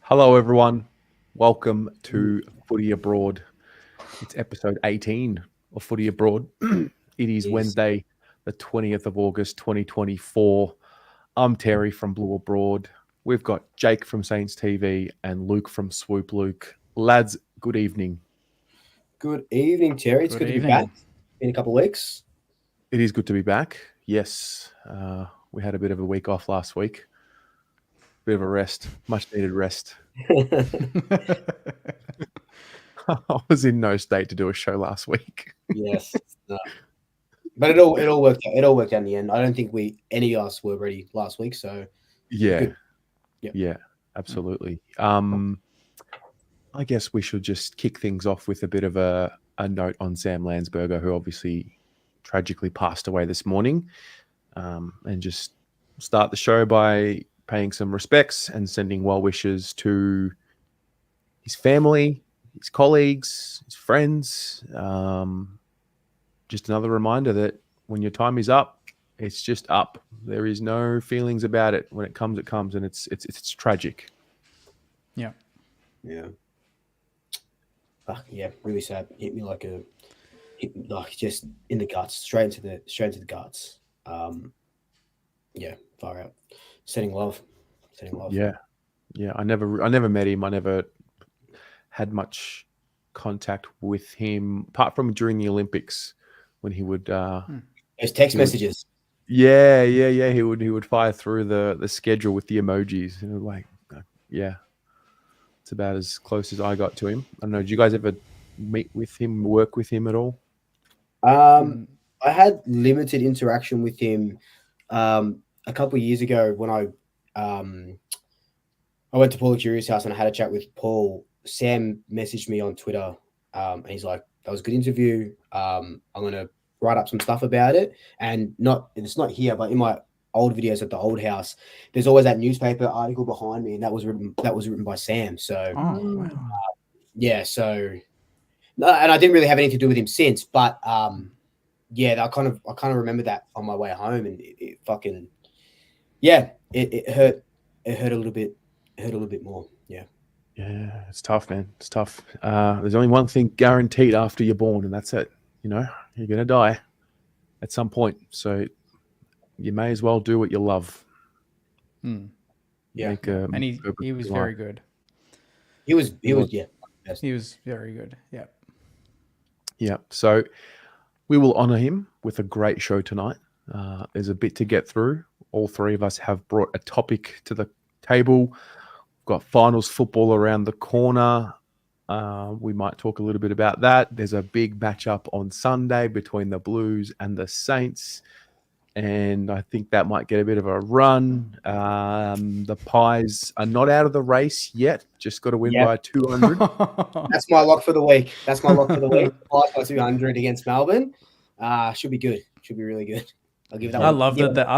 Hello, everyone. Welcome to Footy Abroad. It's episode 18 of Footy Abroad. It is Yes. Wednesday, the 20th of August, 2024. I'm Terry from Blue Abroad. We've got Jake from Saints TV and Luke from Swoop Luke. Lads, good evening. Good evening, Terry. It's Good good to be evening. back in a couple of weeks. It is good to be back. Yes, we had a bit of a week off last week. Bit of a rest, much needed rest. I was in no state to do a show last week. Yes. But it all worked out. It all worked out in the end. I don't think any of us were ready last week, so Yeah. good. Yep. Yeah, absolutely. I guess we should just kick things off with a bit of a note on Sam Landsberger, who obviously tragically passed away this morning, and just start the show by paying some respects and sending well wishes to his family, his colleagues, his friends. Just another reminder that when your time is up, it's just up. There is no feelings about it. When it comes, and it's tragic. Yeah. Yeah. Yeah, really sad. Hit me like just in the guts, straight into the guts. Yeah, far out. Sending love. Yeah. I never met him. I never had much contact with him, apart from during the Olympics when he would. Those text messages. Yeah. He would fire through the schedule with the emojis, and it's about as close as I got to him. I don't know. Did you guys ever meet with him, work with him at all? I had limited interaction with him a couple of years ago when I went to Paul the Curious House and I had a chat with Paul. Sam messaged me on Twitter and he's like, "That was a good interview. I'm gonna write up some stuff about it." And it's not here, but in my old videos at the old house, there's always that newspaper article behind me, and that was written by Sam. So wow. yeah, so no, and I didn't really have anything to do with him since, but yeah, I kind of remember that on my way home, and it fucking it hurt. It hurt a little bit. It hurt a little bit more. Yeah. Yeah, it's tough, man. It's tough. There's only one thing guaranteed after you're born, and that's it. You're gonna die at some point, so you may as well do what you love. Yeah, and he was very good. He was best. He was very good. Yeah. Yeah. So we will honor him with a great show tonight. There's a bit to get through. All three of us have brought a topic to the table. We've got finals football around the corner. We might talk a little bit about that. There's a big matchup on Sunday between the Blues and the Saints, and I think that might get a bit of a run. The Pies are not out of the race yet. Just got to win by 200. That's my lock for the week. Pies by 200 against Melbourne. Should be good. Should be really good. I'll give that. I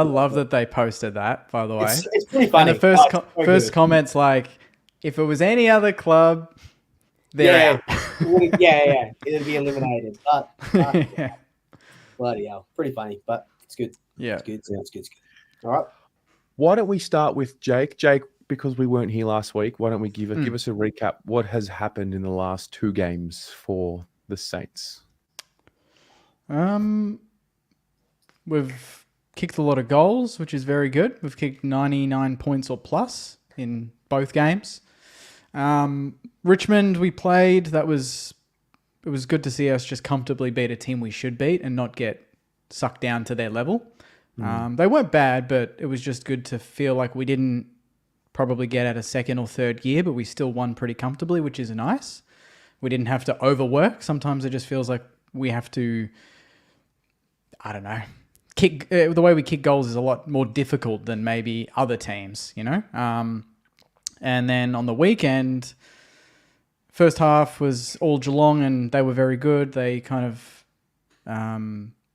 love that they posted that. By the way, it's pretty funny. And the first comments like, if it was any other club, they're out. yeah, it'd be eliminated. But bloody hell, pretty funny, but it's good. Yeah, it's good. All right. Why don't we start with Jake? Jake, because we weren't here last week, why don't we give us a recap? What has happened in the last two games for the Saints? We've kicked a lot of goals, which is very good. We've kicked 99 points or plus in both games. Richmond, we played. It was good to see us just comfortably beat a team we should beat and not get sucked down to their level. They weren't bad, but it was just good to feel like we didn't probably get out of second or third gear, but we still won pretty comfortably, which is nice. We didn't have to overwork. Sometimes it just feels like we have to, I don't know, kick. The way we kick goals is a lot more difficult than maybe other teams, And then on the weekend, first half was all Geelong, and they were very good. They kind of,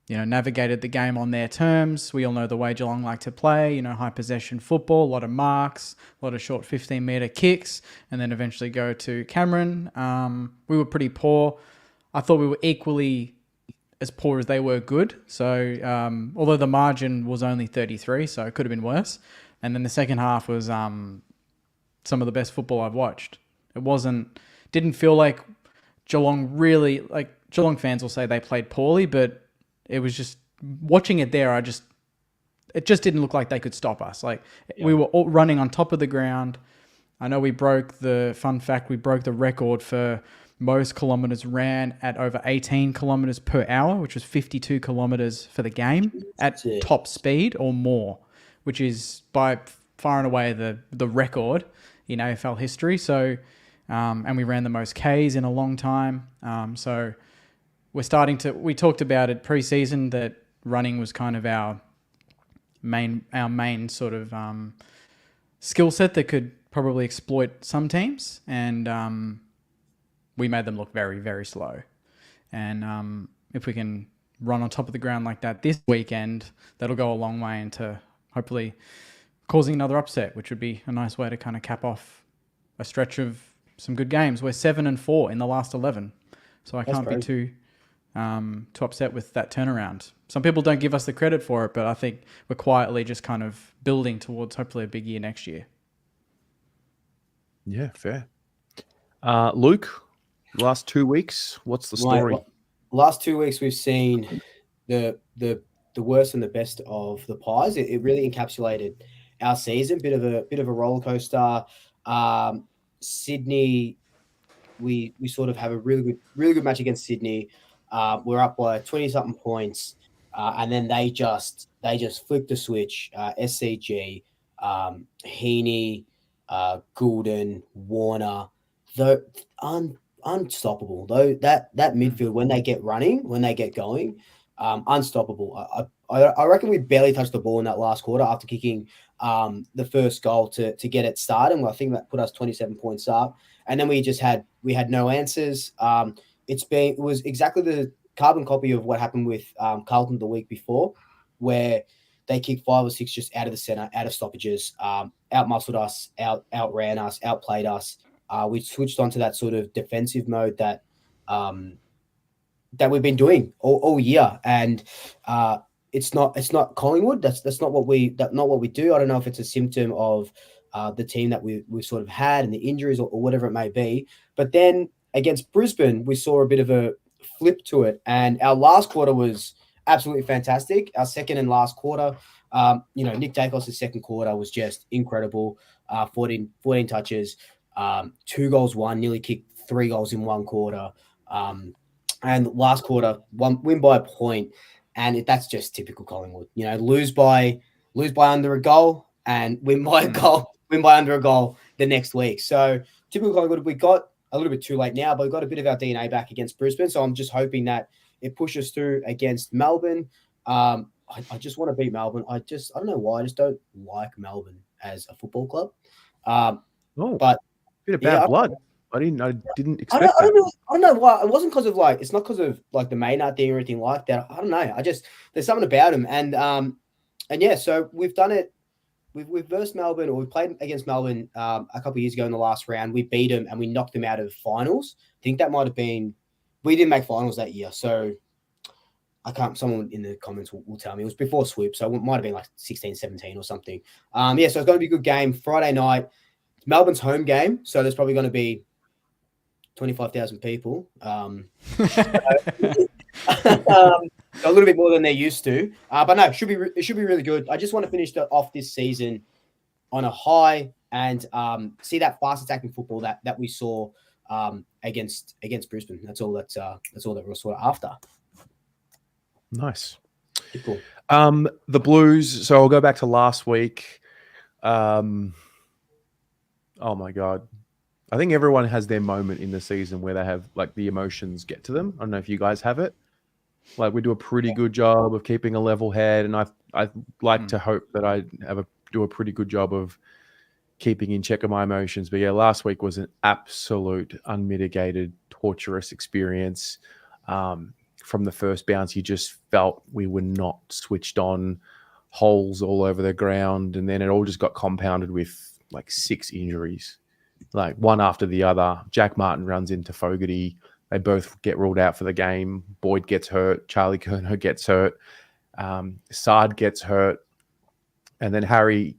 navigated the game on their terms. We all know the way Geelong like to play, high possession football, a lot of marks, a lot of short 15-metre kicks, and then eventually go to Cameron. We were pretty poor. I thought we were equally as poor as they were good. So although the margin was only 33, so it could have been worse. And then the second half was some of the best football I've watched. Didn't feel like Geelong Geelong fans will say they played poorly, but it was just watching it there. It just didn't look like they could stop us. We were all running on top of the ground. I know we broke the record for most kilometers ran at over 18 kilometers per hour, which was 52 kilometers for the game at top speed or more, which is by far and away the record in AFL history. So, and we ran the most Ks in a long time. So we talked about it pre-season that running was kind of our main sort of skill set that could probably exploit some teams, and we made them look very, very slow. And if we can run on top of the ground like that this weekend, that'll go a long way into hopefully causing another upset, which would be a nice way to kind of cap off a stretch of some good games. We're 7-4 in the last 11, so I can't be too upset with that turnaround. Some people don't give us the credit for it, but I think we're quietly just kind of building towards hopefully a big year next year. Yeah, fair. Luke, last 2 weeks, what's the story? Last 2 weeks, we've seen the worst and the best of the Pies. It really encapsulated our season. Bit of a roller coaster. Sydney, we sort of have a really good match against Sydney. We're up by 20-something points, and then they just flicked the switch. SCG, Heaney, Goulden, Warner, unstoppable. Though that midfield, when they get running, when they get going, unstoppable. I reckon we barely touched the ball in that last quarter after kicking the first goal to get it started. Well, I think that put us 27 points up, and then we had no answers. It was exactly the carbon copy of what happened with Carlton the week before, where they kicked 5 or 6 just out of the center, out of stoppages, out-muscled us, outran us, outplayed us. We switched onto that sort of defensive mode that we've been doing all year, and it's not Collingwood. That's not what we do. I don't know if it's a symptom of the team that we sort of had and the injuries or whatever it may be. But then against Brisbane, we saw a bit of a flip to it, and our last quarter was absolutely fantastic. Our second and last quarter, Nick Dacos' second quarter was just incredible. 14 touches, 2 goals, nearly kicked 3 goals in 1 quarter. And last quarter, win by a point, and that's just typical Collingwood. Lose by under a goal and win by a goal, win by under a goal the next week. So typical Collingwood. We got a little bit too late now, but we got a bit of our DNA back against Brisbane. So I'm just hoping that it pushes through against Melbourne. I just want to beat Melbourne. I don't know why. I just don't like Melbourne as a football club. But bit of bad blood. I didn't expect that. I don't know why. It wasn't because of it's not because of the Maynard thing or anything like that. I don't know. There's something about them. And yeah, so we've done it. We've versed Melbourne, or we played against Melbourne a couple of years ago in the last round. We beat them and we knocked them out of finals. I think that might have been, we didn't make finals that year. So someone in the comments will tell me. It was before Swoop. So it might have been 16, 17 or something. Yeah, so it's going to be a good game. Friday night, Melbourne's home game. So there's probably going to be 25,000 people. A little bit more than they're used to. But no, it should be really good. I just want to finish off this season on a high and see that fast attacking football that we saw against Brisbane. That's all that we're sort of after. Nice. Cool. The Blues. So I'll go back to last week. Oh my God. I think everyone has their moment in the season where they have the emotions get to them. I don't know if you guys have it. We do a pretty good job of keeping a level head, and I like to hope that I do a pretty good job of keeping in check of my emotions. But yeah, last week was an absolute unmitigated, torturous experience. From the first bounce, you just felt we were not switched on, holes all over the ground, and then it all just got compounded with 6 injuries, one after the other. Jack Martin runs into Fogarty. They both get ruled out for the game. Boyd gets hurt. Charlie Curnow gets hurt. Sard gets hurt. And then Harry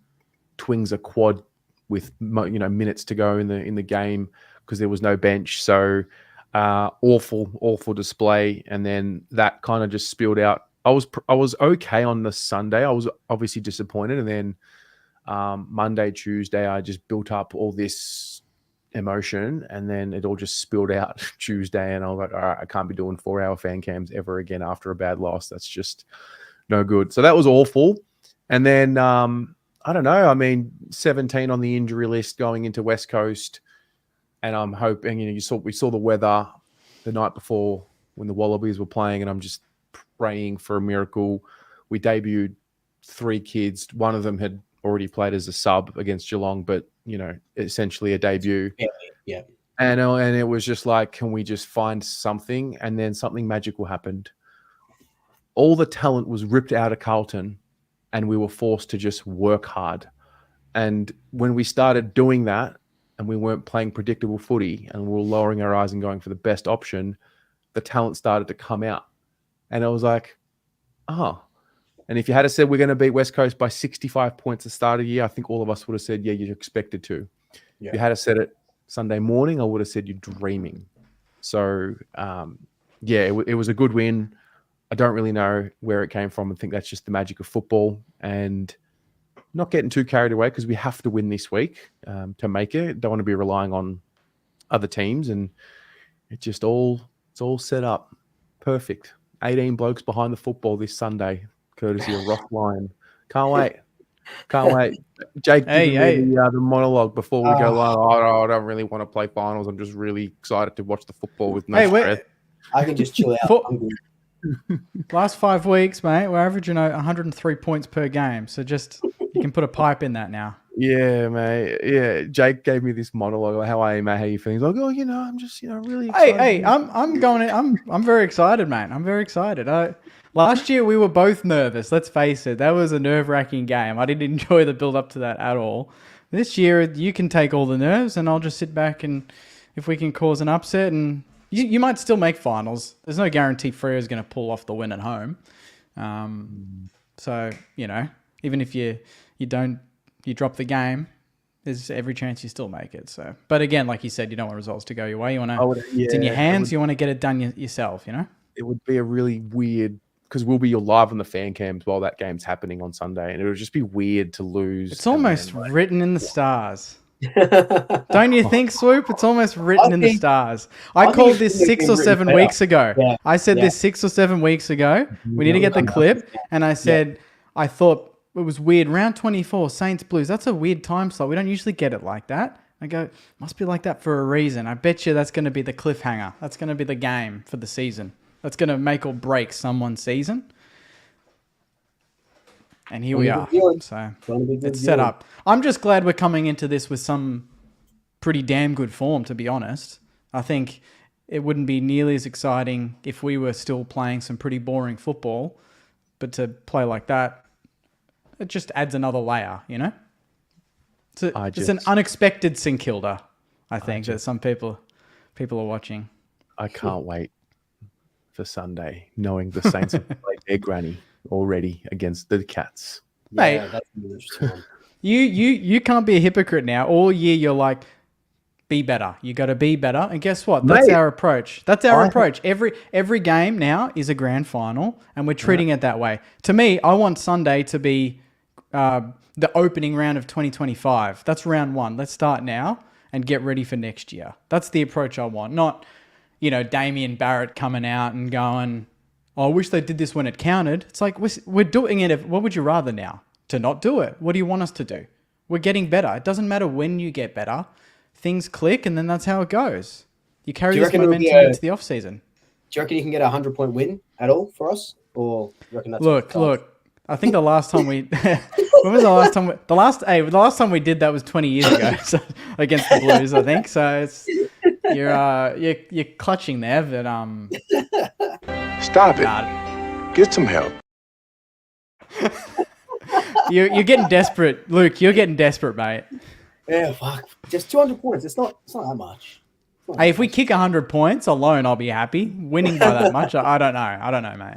twings a quad with minutes to go in the game because there was no bench. So awful display, and then that kind of just spilled out. I was okay on the Sunday. I was obviously disappointed, and then Monday, Tuesday, I just built up all this emotion, and then it all just spilled out Tuesday, and I was like, all right, I can't be doing 4-hour fan cams ever again after a bad loss. That's just no good. So that was awful. And then I don't know. I mean, 17 on the injury list going into West Coast, and I'm hoping. We saw the weather the night before when the Wallabies were playing, and I'm just praying for a miracle. We debuted 3 kids. One of them had already played as a sub against Geelong, but essentially a debut. Yeah. And it was just like, can we just find something? And then something magical happened. All the talent was ripped out of Carlton, and we were forced to just work hard. And when we started doing that, and we weren't playing predictable footy, and we were lowering our eyes and going for the best option, the talent started to come out. And I was like, oh. And if you had said we're going to beat West Coast by 65 points at the start of the year, I think all of us would have said, yeah, you expected to. Yeah. If you had said it Sunday morning, I would have said you're dreaming. So, it was a good win. I don't really know where it came from. I think that's just the magic of football, and not getting too carried away because we have to win this week to make it. Don't want to be relying on other teams, and it's all set up. Perfect. 18 blokes behind the football this Sunday, courtesy of Rock Line. Can't wait. Jake, give me the monologue before we go live. I don't really want to play finals. I'm just really excited to watch the football with no stress. I can just chill out. Last 5 weeks, mate, we're averaging 103 points per game. So just you can put a pipe in that now. Yeah, mate. Yeah, Jake gave me this monologue like, "How are you, mate? How you feeling?" He's like, "Oh, I'm just, really excited." Hey, I'm very excited, mate. I'm very excited. Last year we were both nervous. Let's face it, that was a nerve-wracking game. I didn't enjoy the build-up to that at all. This year you can take all the nerves, and I'll just sit back, and if we can cause an upset, and you might still make finals. There's no guarantee Freya's going to pull off the win at home. So even if you drop the game, there's every chance you still make it. So, but again, like you said, you don't want results to go your way. You want to, it's in your hands. You want to get it done yourself. It would be a really weird, because we'll be live on the fan cams while that game's happening on Sunday, and it would just be weird to lose. It's almost written in the stars. Don't you think, Swoop? It's almost written in the stars. I called this 6 or 7 weeks ago. Yeah. I said this 6 or 7 weeks ago. We need to get the clip. And I said, I thought it was weird. Round 24, Saints Blues. That's a weird time slot. We don't usually get it like that. I go, must be like that for a reason. I bet you that's going to be the cliffhanger. That's going to be the game for the season. That's going to make or break someone's season. And here we are. So it's set up. I'm just glad we're coming into this with some pretty damn good form, to be honest. I think it wouldn't be nearly as exciting if we were still playing some pretty boring football. But to play like that, it just adds another layer, It's an unexpected St Kilda, I think, that some people are watching. I can't wait for Sunday, knowing the Saints have played their granny already against the Cats. Yeah, that's interesting. You can't be a hypocrite now. All year you're like, be better. You got to be better. And guess what? That's our approach. That's our approach. Every game now is a grand final, and we're treating it that way. To me, I want Sunday to be the opening round of 2025. That's round 1. Let's start now and get ready for next year. That's the approach I want. Not, Damien Barrett coming out and going, oh, I wish they did this when it counted. It's like, we're doing it. What would you rather now? To not do it? What do you want us to do? We're getting better. It doesn't matter when you get better. Things click, and then that's how it goes. You carry this momentum into the off-season. Do you reckon you can get a 100-point win at all for us? Or do you reckon that's Look. I think the last time we... when was the last time... The last time we did that was 20 years ago so, against the Blues, I think. So it's... You're clutching there, but Stop it. Get some help. You're getting desperate, Luke. You're getting desperate, mate. Yeah, fuck. Just 200 points. It's not that much. Hey, if we kick 100 points alone, I'll be happy. Winning by that much, I don't know. I don't know, mate.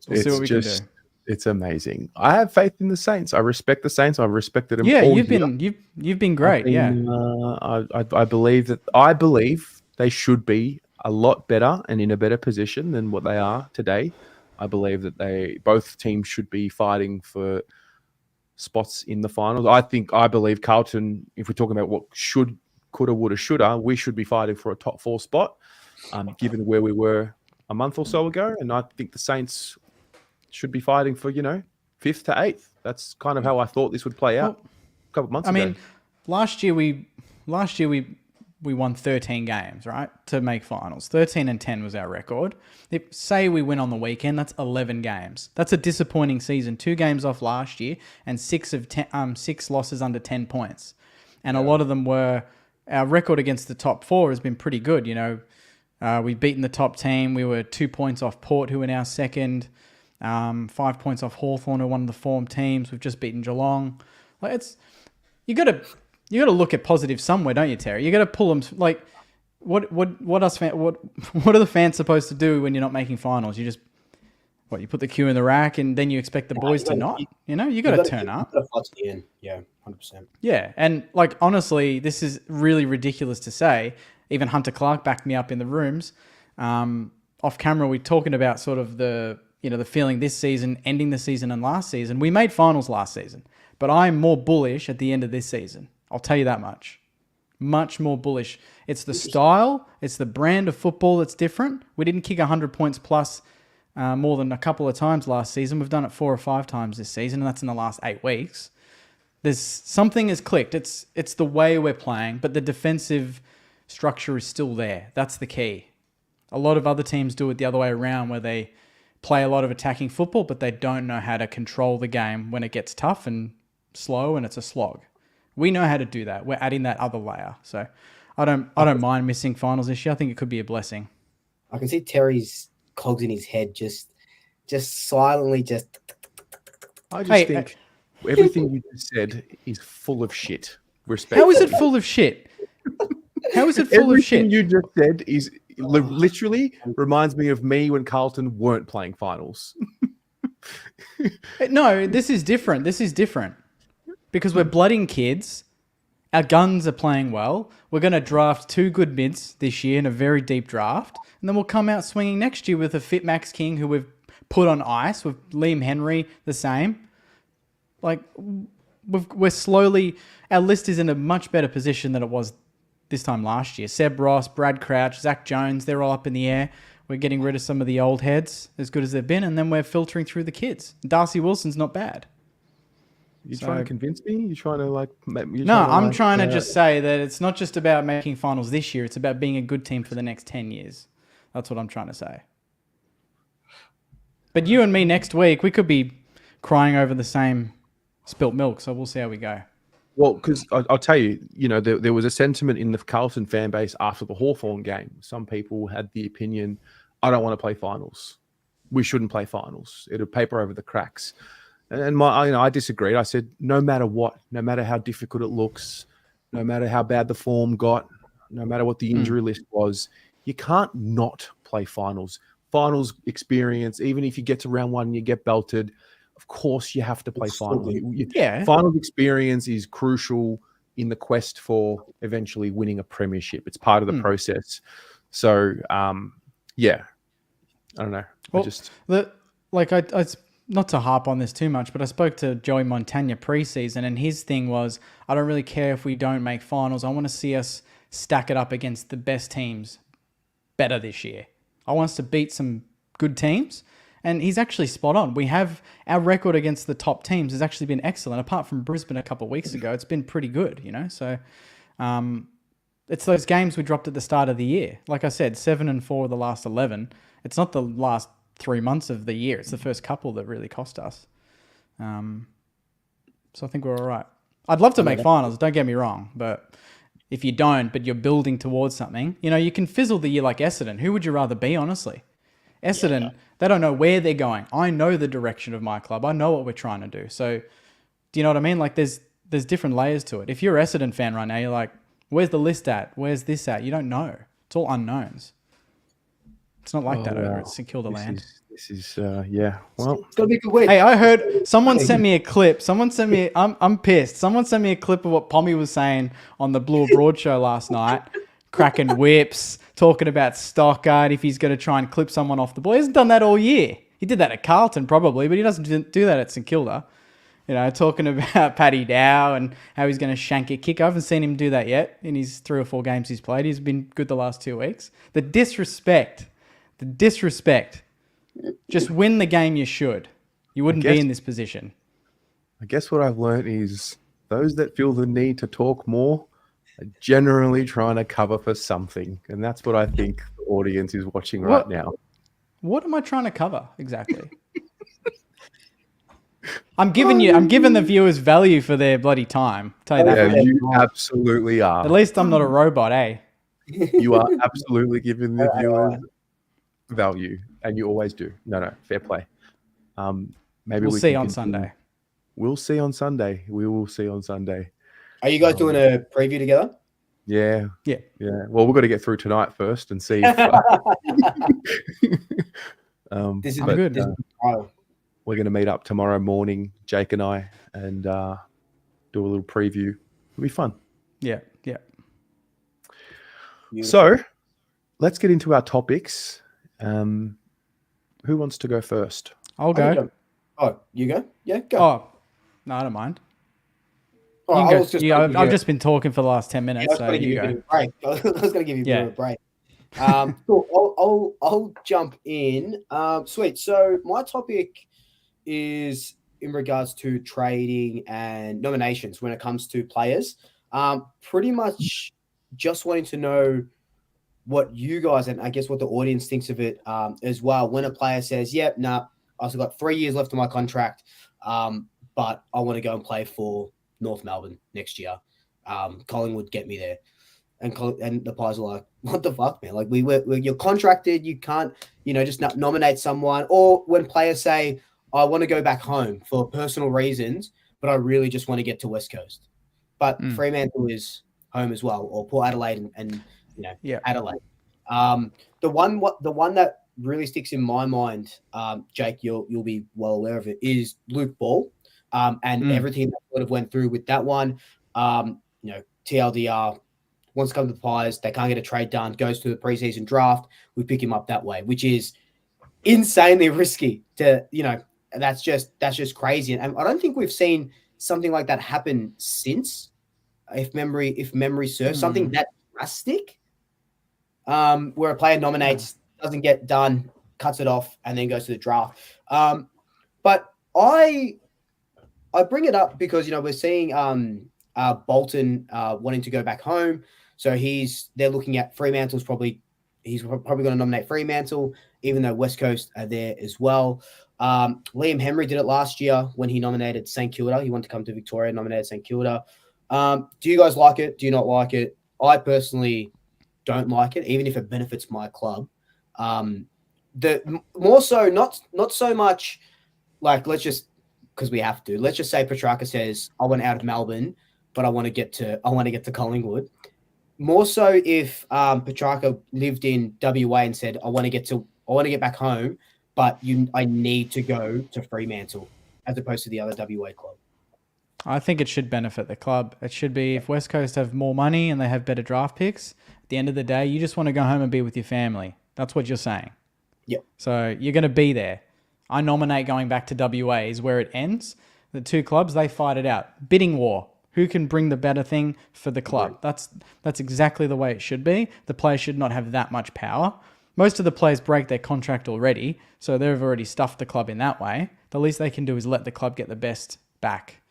We'll see what we can do. It's amazing. I have faith in the Saints. I respect the Saints. I've respected them. Yeah, all you've year. been great. Yeah. I believe they should be a lot better and in a better position than what they are today. I believe that both teams should be fighting for spots in the finals. I believe Carlton, if we're talking about what should, coulda, woulda, shoulda, we should be fighting for a top 4 spot, given where we were a month or so ago. And I think the Saints should be fighting for, 5th to 8th. That's kind of how I thought this would play out a couple of months ago. I mean, last year we won 13 games, right, to make finals. 13-10 was our record. Say we win on the weekend, that's 11 games. That's a disappointing season. 2 games off last year and 6 losses under 10 points. And a lot of them were, our record against the top 4 has been pretty good. We've beaten the top team. We were 2 points off Port, who are now second. 5 points off Hawthorn, who are one of the form teams. We've just beaten Geelong. Like, you got to look at positive somewhere, don't you, Terry? You got to pull them. Like, what are the fans supposed to do when you're not making finals? You just you put the cue in the rack and then you expect the boys to not. You got to turn up. You got to fight to the end. Yeah, 100%. Yeah, and honestly, this is really ridiculous to say. Even Hunter Clark backed me up in the rooms. Off camera, we're talking about sort of the feeling this season, ending the season and last season. We made finals last season, but I'm more bullish at the end of this season. I'll tell you that much. Much more bullish. It's the style. It's the brand of football that's different. We didn't kick 100 points plus more than a couple of times last season. We've done it 4 or 5 times this season, and that's in the last 8 weeks. There's something has clicked. It's the way we're playing, but the defensive structure is still there. That's the key. A lot of other teams do it the other way around, where they play a lot of attacking football, but they don't know how to control the game when it gets tough and slow and it's a slog. We know how to do that. We're adding that other layer. So I don't mind missing finals this year. I think it could be a blessing. I can see Terry's cogs in his head just silently I just think everything you just said is full of shit. Respect. How is it full of shit? How is it full of shit? Everything you just said is literally reminds me of me when Carlton weren't playing finals. No, this is different. Because we're blooding kids. Our guns are playing well. We're going to draft 2 good mids this year in a very deep draft. And then we'll come out swinging next year with a fit Max King, who we've put on ice, with Liam Henry the same. Like, we're slowly... Our list is in a much better position than it was this time last year. Seb Ross, Brad Crouch, Zach Jones, they're all up in the air. We're getting rid of some of the old heads, as good as they've been, and then we're filtering through the kids. Darcy Wilson's not bad. Trying to convince me? You're trying to I'm trying to just say that it's not just about making finals this year. It's about being a good team for the next 10 years. That's what I'm trying to say. But you and me next week, we could be crying over the same spilt milk. So we'll see how we go. Well, because I'll tell you, there was a sentiment in the Carlton fan base after the Hawthorn game. Some people had the opinion, I don't want to play finals. We shouldn't play finals. It'll paper over the cracks. And I disagreed. I said, no matter what, no matter how difficult it looks, no matter how bad the form got, no matter what the injury list was, you can't not play finals. Finals experience, even if you get to round 1 and you get belted, of course you have to play finals. Finals experience is crucial in the quest for eventually winning a premiership. It's part of the process. So, I don't know. Well, not to harp on this too much, but I spoke to Joey Montagna preseason, and his thing was, I don't really care if we don't make finals. I want to see us stack it up against the best teams better this year. I want us to beat some good teams, and he's actually spot on. We have our record against the top teams has actually been excellent. Apart from Brisbane a couple of weeks ago, it's been pretty good, So it's those games we dropped at the start of the year. Like I said, 7-4 of the last 11. It's not the last 3 months of the year. It's the first couple that really cost us. So I think we're all right. I'd love to make finals, don't get me wrong, but if you don't, but you're building towards something, you can fizzle the year like Essendon. Who would you rather be, honestly? Essendon, they don't know where they're going. I know the direction of my club. I know what we're trying to do. So do you know what I mean? Like there's different layers to it. If you're an Essendon fan right now, you're like, where's the list at? Where's this at? You don't know. It's all unknowns. It's not like that over at St Kilda land. This is yeah. Well, It's gonna be a good week. Hey, I heard someone sent me a clip. I'm pissed. Someone sent me a clip of what Pommy was saying on the Blue Abroad show last night, cracking whips, talking about Stockard if he's going to try and clip someone off the ball. He hasn't done that all year. He did that at Carlton probably, but he doesn't do that at St Kilda. You know, talking about Paddy Dow and how he's going to shank a kick. I haven't seen him do that yet in his 3 or 4 games he's played. He's been good the last 2 weeks. The disrespect. Just win the game you should. You wouldn't be in this position. I guess what I've learned is those that feel the need to talk more are generally trying to cover for something. And that's what I think the audience is watching right now. What am I trying to cover exactly? I'm giving the viewers value for their bloody time. Tell you that. Yeah, much. you absolutely are. At least I'm not a robot, eh? You are absolutely giving the viewers value, and you always do. No, fair play. Maybe we'll see on Sunday. We'll see on Sunday. We will see on Sunday. Are you guys doing a preview together? Yeah. Well, we've got to get through tonight first and see. If, This is good. We're going to meet up tomorrow morning, Jake and I, and do a little preview. It'll be fun. Yeah. So let's get into our topics. Who wants to go first? I'll go. Oh, you go? Yeah, go. Oh, no, I don't mind. Oh, You can go. I've just been talking for the last 10 minutes, so you go. I was going to give you a bit of a break. Cool. I'll jump in. Sweet. So my topic is in regards to trading and nominations when it comes to players. Pretty much just wanting to know what you guys and I guess what the audience thinks of it as well. When a player says, "Yep, I've got 3 years left of my contract, but I want to go and play for North Melbourne next year. Collingwood, get me there." And the players are like, "What the fuck, man? Like you're contracted. You can't, just nominate someone." Or when players say, "I want to go back home for personal reasons, but I really just want to get to West Coast." But Fremantle is home as well, or Port Adelaide and Adelaide. The one that really sticks in my mind, Jake, you'll be well aware of it, is Luke Ball, and everything that sort of went through with that one. TLDR wants to come to the Pies, they can't get a trade done, goes to the preseason draft, we pick him up that way, which is insanely risky. That's just crazy, and I don't think we've seen something like that happen since, if memory serves, something that drastic, where a player nominates, doesn't get done, cuts it off, and then goes to the draft. But I bring it up because we're seeing Bolton wanting to go back home, so they're looking at Fremantle's he's probably going to nominate Fremantle, even though West Coast are there as well. Liam Henry did it last year when he nominated St Kilda. He wanted to come to Victoria, nominated St Kilda. Do you guys like it? Do you not like it? I personally don't like it, even if it benefits my club. More so, not so much like, let's just say Petrarca says, "I want out of Melbourne, but I want to get to Collingwood." More so if Petrarca lived in WA and said, I want to get back home, but I need to go to Fremantle, as opposed to the other WA club. I think it should benefit the club. It should be, if West Coast have more money and they have better draft picks, at the end of the day, you just want to go home and be with your family. That's what you're saying. Yep. So you're going to be there. I nominate going back to WA is where it ends. The two clubs, they fight it out. Bidding war. Who can bring the better thing for the club? That's exactly the way it should be. The players should not have that much power. Most of the players break their contract already, so they've already stuffed the club in that way. The least they can do is let the club get the best back.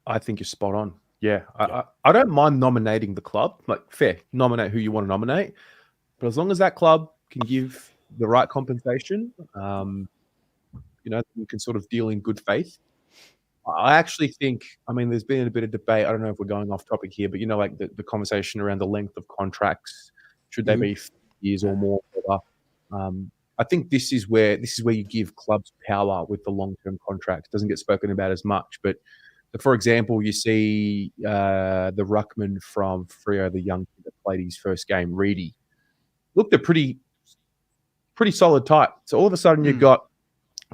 I think you're spot on. Yeah. I don't mind nominating the club. Like, fair, nominate who you want to nominate. But as long as that club can give the right compensation, you can sort of deal in good faith. I actually think, there's been a bit of debate. I don't know if we're going off topic here, but like the conversation around the length of contracts, should they be years or more? I think this is where you give clubs power with the long-term contracts. It doesn't get spoken about as much, but for example, you see the ruckman from Freo, the young kid that played his first game, Reedy, looked a pretty pretty solid type. So all of a sudden you've got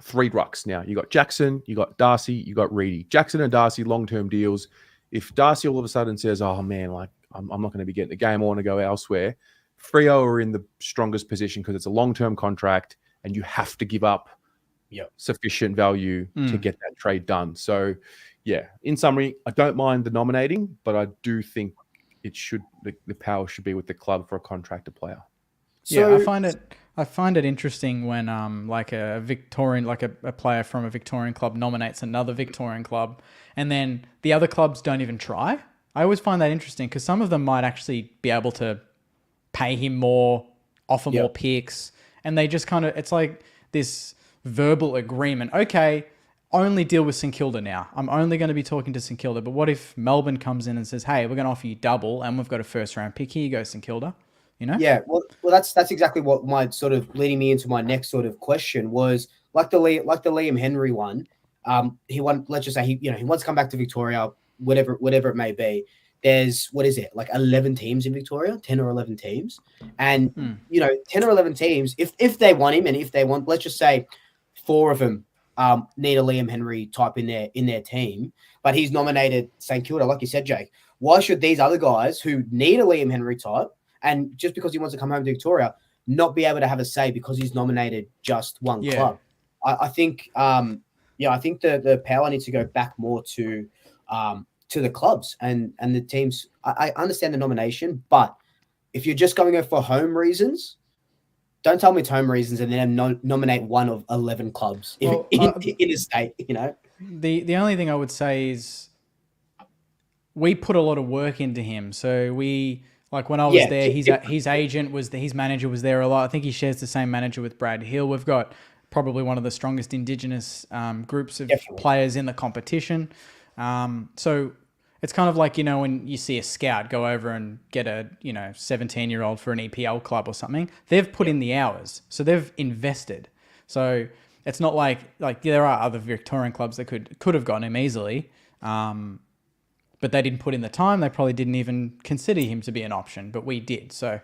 3 rucks now. You got Jackson, you got Darcy, you got Reedy. Jackson and Darcy, long-term deals. If Darcy all of a sudden says, oh man, like I'm not going to be getting the game, I want to go elsewhere, Freo are in the strongest position because it's a long-term contract and you have to give up sufficient value to get that trade done. So yeah, in summary, I don't mind the nominating, but I do think it should the power should be with the club for a contractor player. So, yeah, I find it interesting when like a Victorian, like a player from a Victorian club nominates another Victorian club, and then the other clubs don't even try. I always find that interesting because some of them might actually be able to pay him more, offer more picks, and they just kind of, it's like this verbal agreement. Okay, only deal with St Kilda now. I'm only going to be talking to St Kilda. But what if Melbourne comes in and says, hey, we're going to offer you double and we've got a first round pick. Here you go, St Kilda. You know? Yeah, well, that's exactly what my sort of leading me into my next sort of question was like the Liam Henry one. He won. Let's just say he wants to come back to Victoria, whatever it may be. There's what is it like 11 teams in Victoria, 10 or 11 teams, and 10 or 11 teams. If they want him and if they want, let's just say 4 of them need a Liam Henry type in their team, but he's nominated St Kilda, like you said, Jake. Why should these other guys who need a Liam Henry type, and just because he wants to come home to Victoria, not be able to have a say because he's nominated just one club? I think the power needs to go back more to the clubs and the teams. I understand the nomination, but if you're just going for home reasons, don't tell me it's home reasons and then nominate one of 11 clubs in a state, you know? The only thing I would say is we put a lot of work into him. So we, like when I was there, his agent was his manager was there a lot. I think he shares the same manager with Brad Hill. We've got probably one of the strongest Indigenous groups of players in the competition. So it's kind of like, when you see a scout go over and get a, 17-year-old for an EPL club or something, they've put in the hours. So they've invested. So it's not like there are other Victorian clubs that could have gotten him easily. But they didn't put in the time. They probably didn't even consider him to be an option, but we did. So,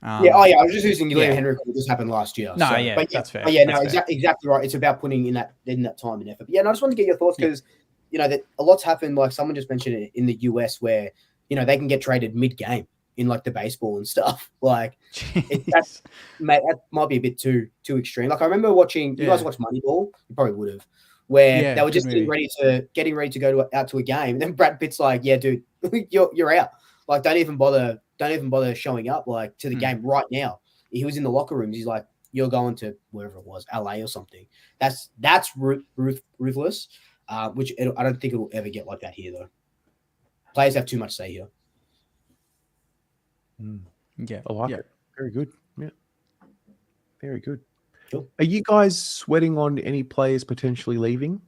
I was just using Liam Henry because this happened last year. That's fair. Exactly right. It's about putting in that time and effort. But I just wanted to get your thoughts because that a lot's happened. Like someone just mentioned it in the US, where they can get traded mid-game in like the baseball and stuff. Like that might be a bit too extreme. Like I remember watching. You guys watch Moneyball? You probably would have. Where they were just getting ready to go out to a game. And then Brad Pitt's like, yeah, dude, you're out. Like, don't even bother showing up like to the game right now. He was in the locker rooms. He's like, you're going to wherever it was, LA or something. That's ruthless, which I don't think it'll ever get like that here, though. Players have too much say here. Yeah. I like it. Very good. Yeah. Very good. Sure. Are you guys sweating on any players potentially leaving?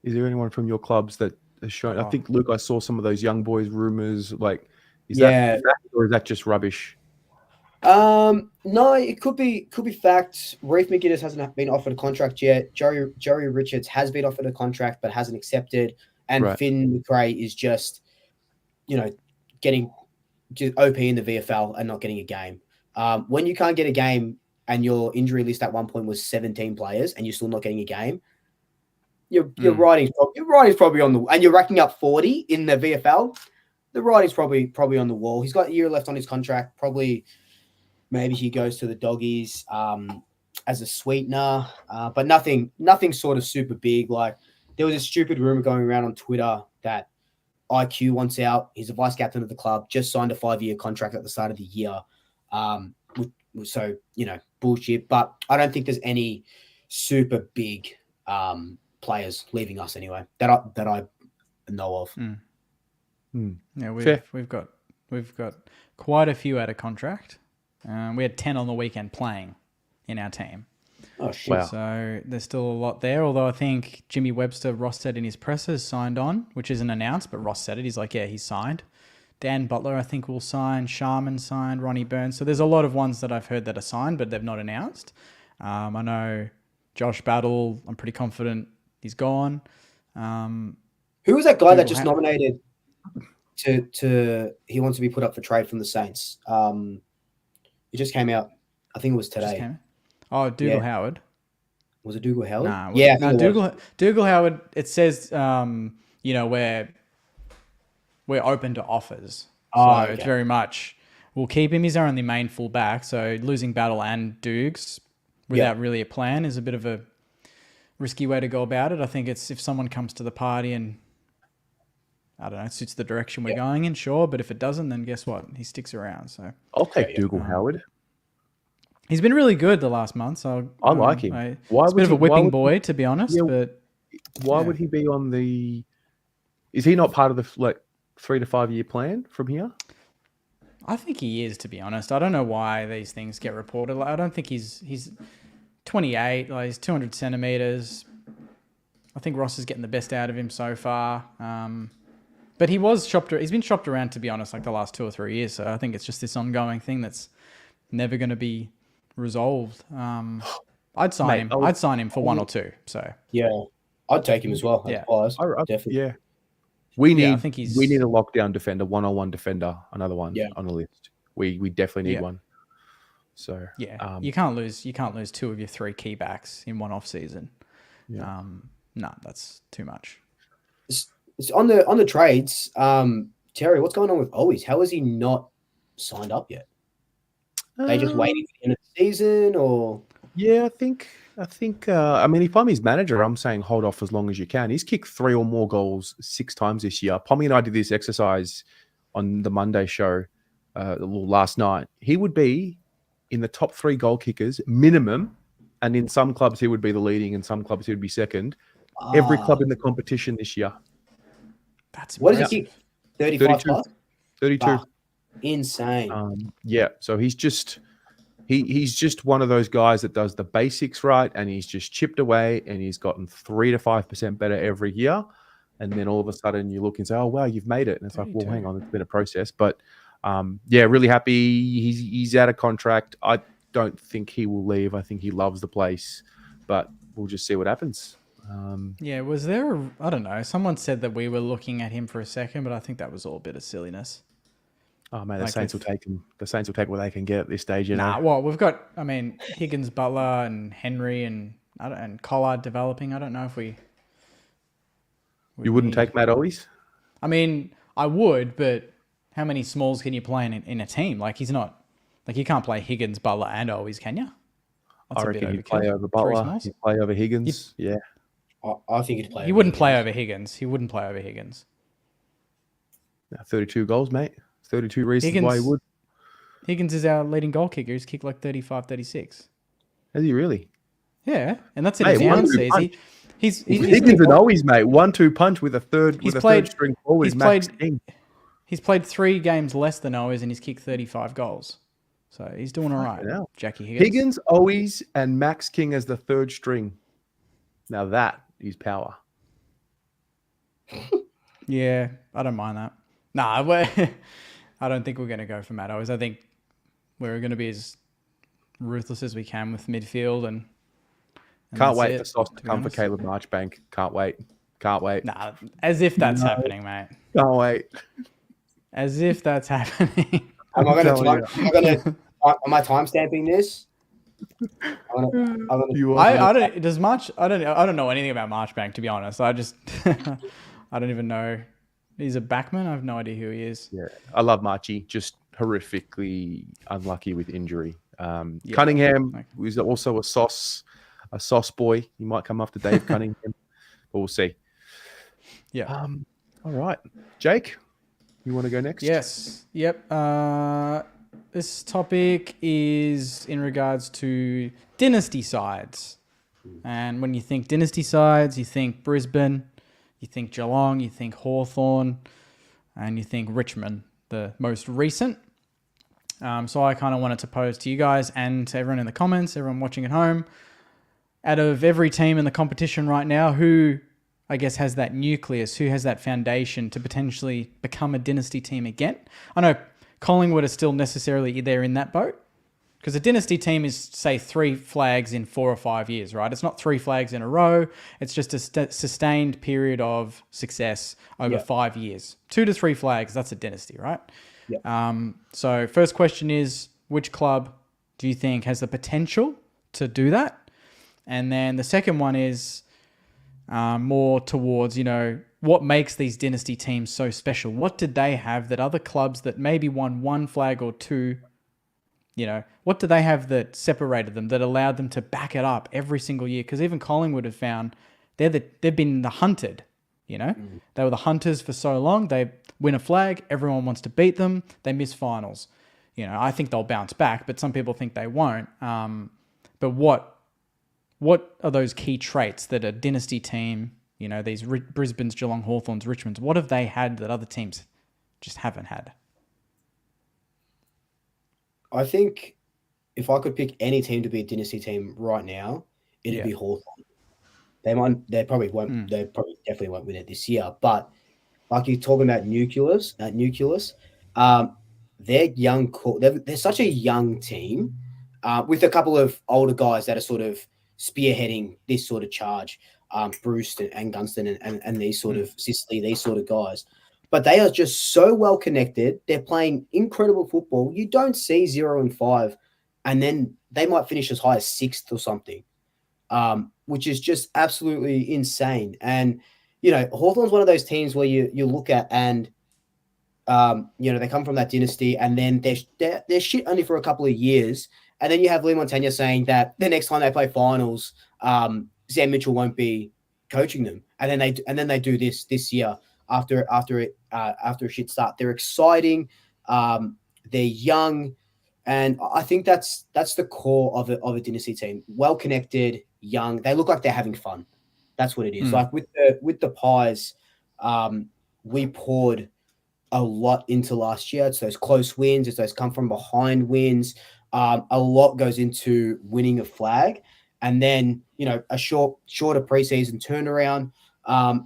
Is there anyone from your clubs that has shown? I think, Luke, I saw some of those young boys rumors. Like, is that fact or is that just rubbish? No, it could be fact. Reef McGuinness hasn't been offered a contract yet. Joey Richards has been offered a contract but hasn't accepted. And Finn McRae is just, getting just OP in the VFL and not getting a game. When you can't get a game, and your injury list at one point was 17 players, and you're still not getting a game, your writing's probably on the, and you're racking up 40 in the VFL. The writing's probably on the wall. He's got a year left on his contract. Probably, maybe he goes to the Doggies as a sweetener, but nothing sort of super big. Like there was a stupid rumor going around on Twitter that IQ wants out. He's a vice captain of the club. Just signed a 5-year contract at the start of the year. So, bullshit. But I don't think there's any super big players leaving us anyway that I know of. Yeah, we've got quite a few out of contract. We had 10 on the weekend playing in our team. Oh shit! Wow. So there's still a lot there. Although I think Jimmy Webster, Ross said in his presser, signed on, which isn't announced, but Ross said it. He's like, yeah, he's signed. Dan Butler, I think, will sign. Sharman signed. Ronnie Burns. So there's a lot of ones that I've heard that are signed, but they've not announced. I know Josh Battle, I'm pretty confident he's gone. Who was that guy that just nominated to he wants to be put up for trade from the Saints? It just came out. I think it was today. Oh, Dougal Yeah. Howard. Was it Dougal Howard? Nah, yeah. I no, think it was. Dougal Howard. It says, we're open to offers. Oh, So it's okay. very much, we'll keep him. He's our only main full back. So losing Battle and Dukes without really a plan is a bit of a risky way to go about it. I think it's if someone comes to the party and, I don't know, suits the direction we're going in, sure. But if it doesn't, then guess what? He sticks around. So I'll take Dougal Howard. he's been really good the last month. So I like him. It's a bit of a whipping boy, to be honest. Yeah, but why would he be on the? Is he not part of the 3 to 5 year plan from here? I think he is, to be honest. I don't know why these things get reported. Like, I don't think he's 28. Like, he's 200 centimeters. I think Ross is getting the best out of him so far. But he's been shopped around, to be honest, like the last 2 or 3 years. So I think it's just this ongoing thing that's never going to be resolved. I'd sign him. I'd sign him for 1 or 2. So Yeah, I'd take him as well. Yeah. Definitely. Yeah. We need. I think we need a lockdown defender, 1-on-1 defender, another one on the list. We definitely need one. So yeah, you can't lose 2 of your 3 key backs in one off season. Yeah. No, that's too much. It's on the trades. Terry, what's going on with Owies? How is he not signed up yet? They just waiting for the end of the season, or? Yeah, I think. I mean, if I'm his manager, I'm saying hold off as long as you can. He's kicked 3 or more goals 6 times this year. Pommy and I did this exercise on the Monday show last night. He would be in the top 3 goal kickers minimum, and in some clubs he would be the leading, in some clubs he would be second. Every club in the competition this year. That's what does he kick? 35 32. plus? 32. Insane. Yeah, so he's just one of those guys that does the basics right, and he's just chipped away, and he's gotten 3 to 5% better every year. And then all of a sudden you look and say, "Oh wow, you've made it!" And it's 32. Like, well, hang on, it's been a process. But yeah, really happy. He's out of contract. I don't think he will leave. I think he loves the place, but we'll just see what happens. Yeah, was there? I don't know. Someone said that we were looking at him for a second, but I think that was all a bit of silliness. Oh man, the Saints will take him. The Saints will take what they can get at this stage. You know. Well, we've got. I mean, Higgins, Butler, and Henry, and Collard developing. I don't know if we. You wouldn't take Matt Owies? I mean, I would, but how many smalls can you play in a team? Like, he's not. Like, you can't play Higgins, Butler, and Owies, can you? I reckon he'd play over Butler. He'd play over Higgins. Yeah. I think he'd play. He wouldn't play over Higgins. He wouldn't play over Higgins. 32 goals, mate. 32 reasons why he would. Higgins is our leading goal kicker. He's kicked like 35, 36. Has he really? Yeah, and that's in a down season. He's Higgins and Owies, mate. 1-2 punch with a third string forward. He's played 3 games less than Owies, and he's kicked 35 goals. So he's doing all right. Jackie Higgins, Owies, and Max King as the third string. Now that is power. Yeah, I don't mind that. Nah, I don't think we're going to go for Matt Owies. I think we're going to be as ruthless as we can with midfield and can't wait for Sauce to come for Caleb Marchbank. Can't wait. Nah, as if that's happening, mate. Can't wait. As if that's happening. Am I timestamping this? I don't know anything about Marchbank, to be honest. I don't even know. He's a backman. I have no idea who he is. Yeah, I love Marchie. Just horrifically unlucky with injury. Cunningham was also a sauce boy. He might come after Dave Cunningham, but we'll see. Yeah. All right, Jake, you want to go next? Yes. Yep. This topic is in regards to dynasty sides. And when you think dynasty sides, you think Brisbane, you think Geelong, you think Hawthorn, and you think Richmond, the most recent. So I kind of wanted to pose to you guys and to everyone in the comments, everyone watching at home, out of every team in the competition right now, who I guess has that nucleus, who has that foundation to potentially become a dynasty team again? I know Collingwood is still necessarily there in that boat, because a dynasty team is, say, 3 flags in 4 or 5 years, right? It's not 3 flags in a row. It's just a sustained period of success over 5 years. 2 to 3 flags, that's a dynasty, right? Yeah. So first question is, which club do you think has the potential to do that. And then the second one is more towards, what makes these dynasty teams so special? What did they have that other clubs that maybe won one flag or two, what do they have that separated them, that allowed them to back it up every single year? Because even Collingwood have found they've been the hunted, They were the hunters for so long. They win a flag, everyone wants to beat them. They miss finals. I think they'll bounce back, but some people think they won't. But what are those key traits that a dynasty team, these Brisbane's, Geelong, Hawthorns, Richmonds, what have they had that other teams just haven't had? I think if I could pick any team to be a dynasty team right now, it'd be Hawthorn. They probably won't. They probably definitely won't win it this year. But like you're talking about nucleus, they're young. They're such a young team with a couple of older guys that are sort of spearheading this sort of charge. Bruce and Gunston and these sort of Sicily, these sort of guys. But they are just so well connected. They're playing incredible football. You don't see 0-5, and then they might finish as high as 6th or something, which is just absolutely insane. And, Hawthorn's one of those teams where you look at and, they come from that dynasty and then they're shit only for a couple of years. And then you have Lee Montagna saying that the next time they play finals, Sam Mitchell won't be coaching them. And then they do this year. After a shit start, they're exciting, they're young, and I think that's the core of a dynasty team. Well connected, young. They look like they're having fun. That's what it is. Like with the Pies, we poured a lot into last year. It's those close wins. It's those come from behind wins. A lot goes into winning a flag, and then a shorter preseason turnaround.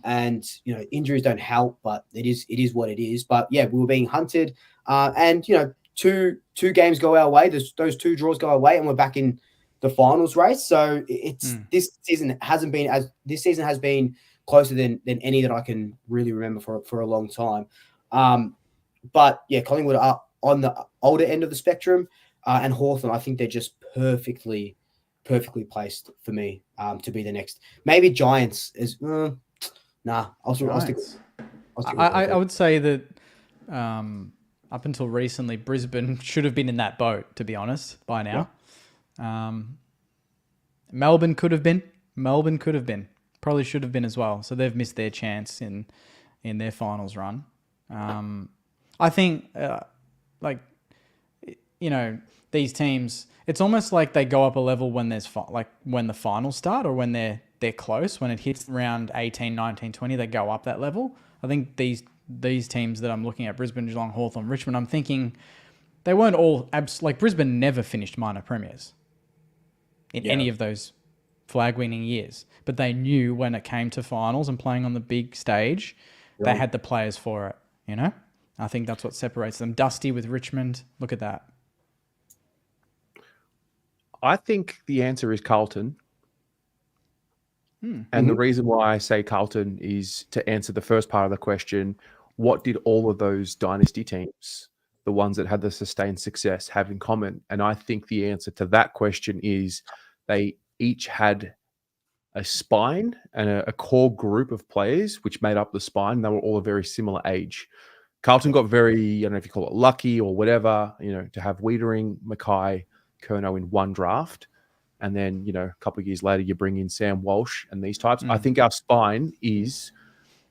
And injuries don't help, but it is what it is. But yeah, we were being hunted, and two games go our way. Those 2 draws go away, and we're back in the finals race. So this season has been closer than any that I can really remember for a long time. But yeah, Collingwood are on the older end of the spectrum, and Hawthorn, I think they're just perfectly placed for me to be the next. Maybe Giants is. I'll stick with I would say that up until recently, Brisbane should have been in that boat, to be honest, by now. Yeah. Melbourne could have been. Probably should have been as well. So they've missed their chance in their finals run. I think, these teams, it's almost like they go up a level when there's when the finals start or when they're close. When it hits around 18, 19, 20, they go up that level. I think these teams that I'm looking at, Brisbane, Geelong, Hawthorn, Richmond, I'm thinking they weren't all Brisbane never finished minor premiers in any of those flag winning years, but they knew when it came to finals and playing on the big stage, they had the players for it. I think that's what separates them. Dusty with Richmond, look at that. I think the answer is Carlton. And the reason why I say Carlton is to answer the first part of the question, what did all of those dynasty teams, the ones that had the sustained success, have in common? And I think the answer to that question is they each had a spine and a core group of players which made up the spine. They were all a very similar age. Carlton got very, I don't know if you call it lucky or whatever, to have Wiedering, Mackay, Curnow in one draft. And then, a couple of years later, you bring in Sam Walsh and these types. I think our spine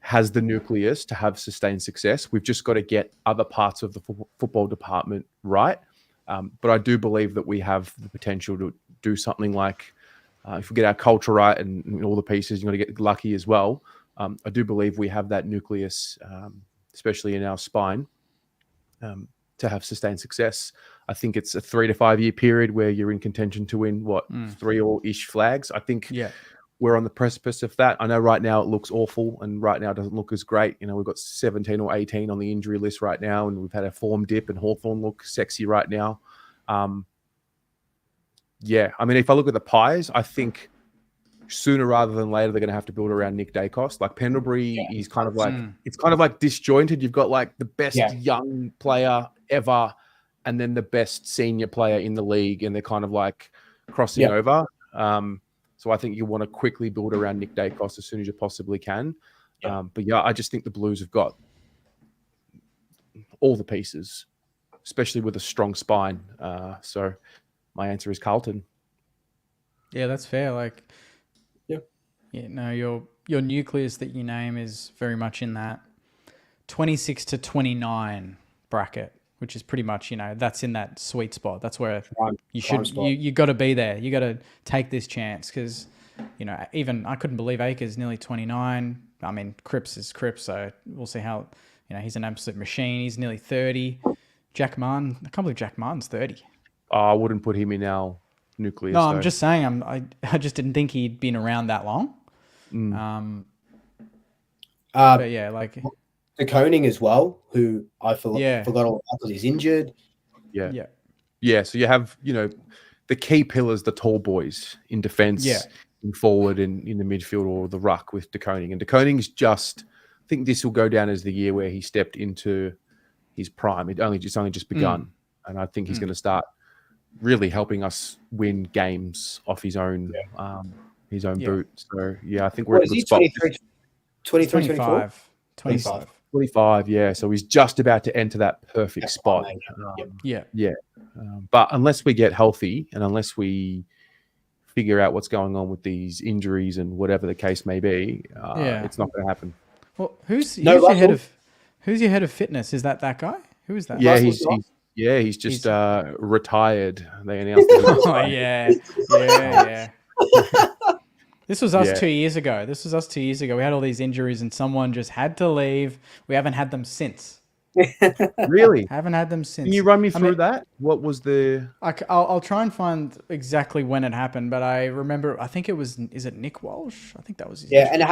has the nucleus to have sustained success. We've just got to get other parts of the football department right. But I do believe that we have the potential to do something like, if we get our culture right and all the pieces, you're going to get lucky as well. I do believe we have that nucleus, especially in our spine, to have sustained success. I think it's a 3 to 5 year period where you're in contention to win 3 or ish flags. I think we're on the precipice of that. I know right now it looks awful and right now it doesn't look as great. We've got 17 or 18 on the injury list right now, and we've had a form dip, and Hawthorn look sexy right now. If I look at the Pies, I think sooner rather than later they're going to have to build around Nick Dacos. Like Pendlebury is kind of like it's kind of like disjointed. You've got like the best young player ever, and then the best senior player in the league, and they're kind of like crossing over. So I think you want to quickly build around Nick Dacos as soon as you possibly can. But yeah, I just think the Blues have got all the pieces, especially with a strong spine. So my answer is Carlton. Yeah, that's fair. Like, no, your nucleus that you name is very much in that 26 to 29 bracket, which is pretty much, that's in that sweet spot. That's where you got to be there. You got to take this chance because, even I couldn't believe Akers nearly 29. I mean, Cripps is Cripps, so we'll see how, he's an absolute machine. He's nearly 30. Jack Martin, I can't believe Jack Martin's 30. I wouldn't put him in our nucleus. No, I'm just saying, I just didn't think he'd been around that long. But yeah, like the Koning as well, who I forgot all because he's injured. Yeah. So you have, the key pillars, the tall boys in defense, in forward and in the midfield or the ruck with De Koning. And De Koning's I think this will go down as the year where he stepped into his prime. It's only just begun. And I think he's going to start really helping us win games off his own boot. So yeah, I think we're in a good spot. 23, 24? 25, yeah. So he's just about to enter that perfect spot. But unless we get healthy and unless we figure out what's going on with these injuries and whatever the case may be, it's not going to happen. Well, who's your head of fitness? Is that guy? Who is that? Yeah, he's just retired. They announced it. Oh, yeah. This was us 2 years ago. We had all these injuries and someone just had to leave. We haven't had them since. Really? Haven't had them since. Can you run me through that? What was the... I'll try and find exactly when it happened, but I remember, I think it was, is it Nick Walsh? I think that was his name. And it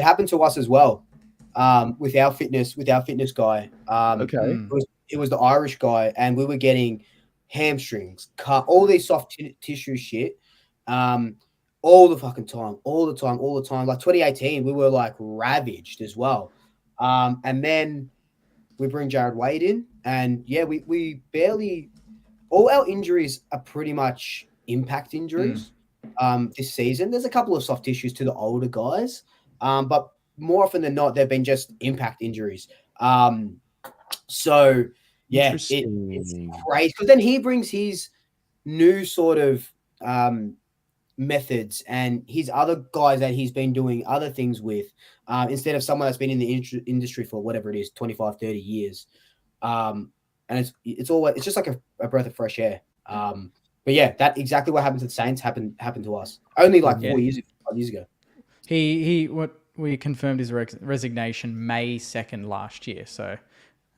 happened to us as well with our fitness guy. It was the Irish guy, and we were getting hamstrings, cut, all these soft tissue shit. All the fucking time, all the time. Like 2018, we were like ravaged as well. And then we bring Jared Wade in, and we barely, all our injuries are pretty much impact injuries this season. There's a couple of soft tissues to the older guys, but more often than not, they've been just impact injuries. So yeah, it's crazy because then he brings his new sort of methods and his other guys that he's been doing other things with instead of someone that's been in the industry for whatever it is, 25, 30 years. And it's just like a breath of fresh air. But yeah, that exactly what happened to the Saints happened to us only like 5 years ago. What we confirmed his resignation May 2nd last year. So,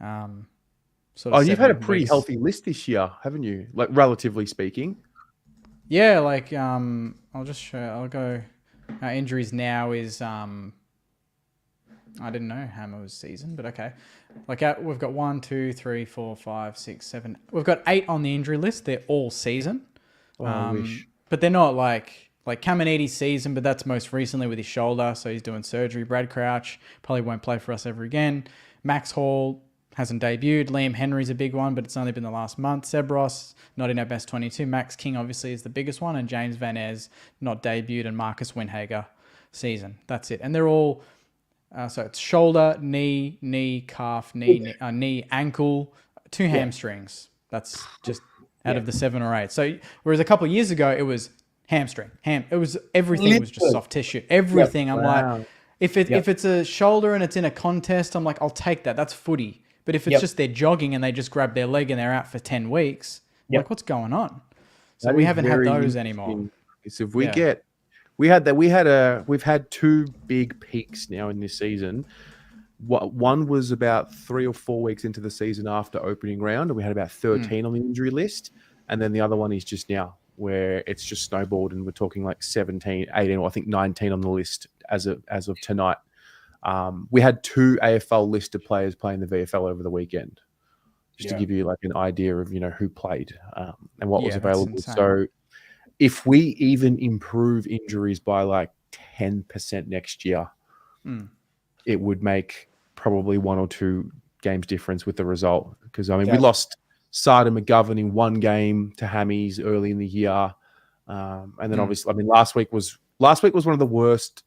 you've had a pretty healthy list this year, haven't you? Like relatively speaking. Yeah, like I'll just show. I'll go. Our injuries now is I didn't know Hammer's season, but okay. Like we've got 1, 2, 3, 4, 5, 6, 7. We've got 8 on the injury list. They're all season. I wish. But they're not like Caminiti's season, but that's most recently with his shoulder, so he's doing surgery. Brad Crouch probably won't play for us ever again. Max Hall hasn't debuted. Liam Henry's a big one, but it's only been the last month. Seb Ross, not in our best 22. Max King, obviously, is the biggest one. And James Van Ez, not debuted. And Marcus Winhager, season. That's it. And they're all... so it's shoulder, knee, calf, knee, ankle, 2 hamstrings. That's just out of the 7 or 8. So whereas a couple of years ago, it was hamstring. It was everything was just soft tissue. Everything. I'm like... If it's a shoulder and it's in a contest, I'm like, I'll take that. That's footy. But if it's just they're jogging and they just grab their leg and they're out for 10 weeks, like what's going on? So we haven't had those anymore. So if we've had 2 big peaks now in this season. One was about 3 or 4 weeks into the season after opening round, and we had about 13 on the injury list. And then the other one is just now, where it's just snowballed, and we're talking like 17, 18, or I think 19 on the list as of tonight. We had 2 AFL listed players playing the VFL over the weekend, just to give you like an idea of who played and what was available. So if we even improve injuries by like 10% next year, it would make probably 1 or 2 games difference with the result. Because we lost Sada McGovern in 1 game to Hammies early in the year. And then obviously, I mean, last week was one of the worst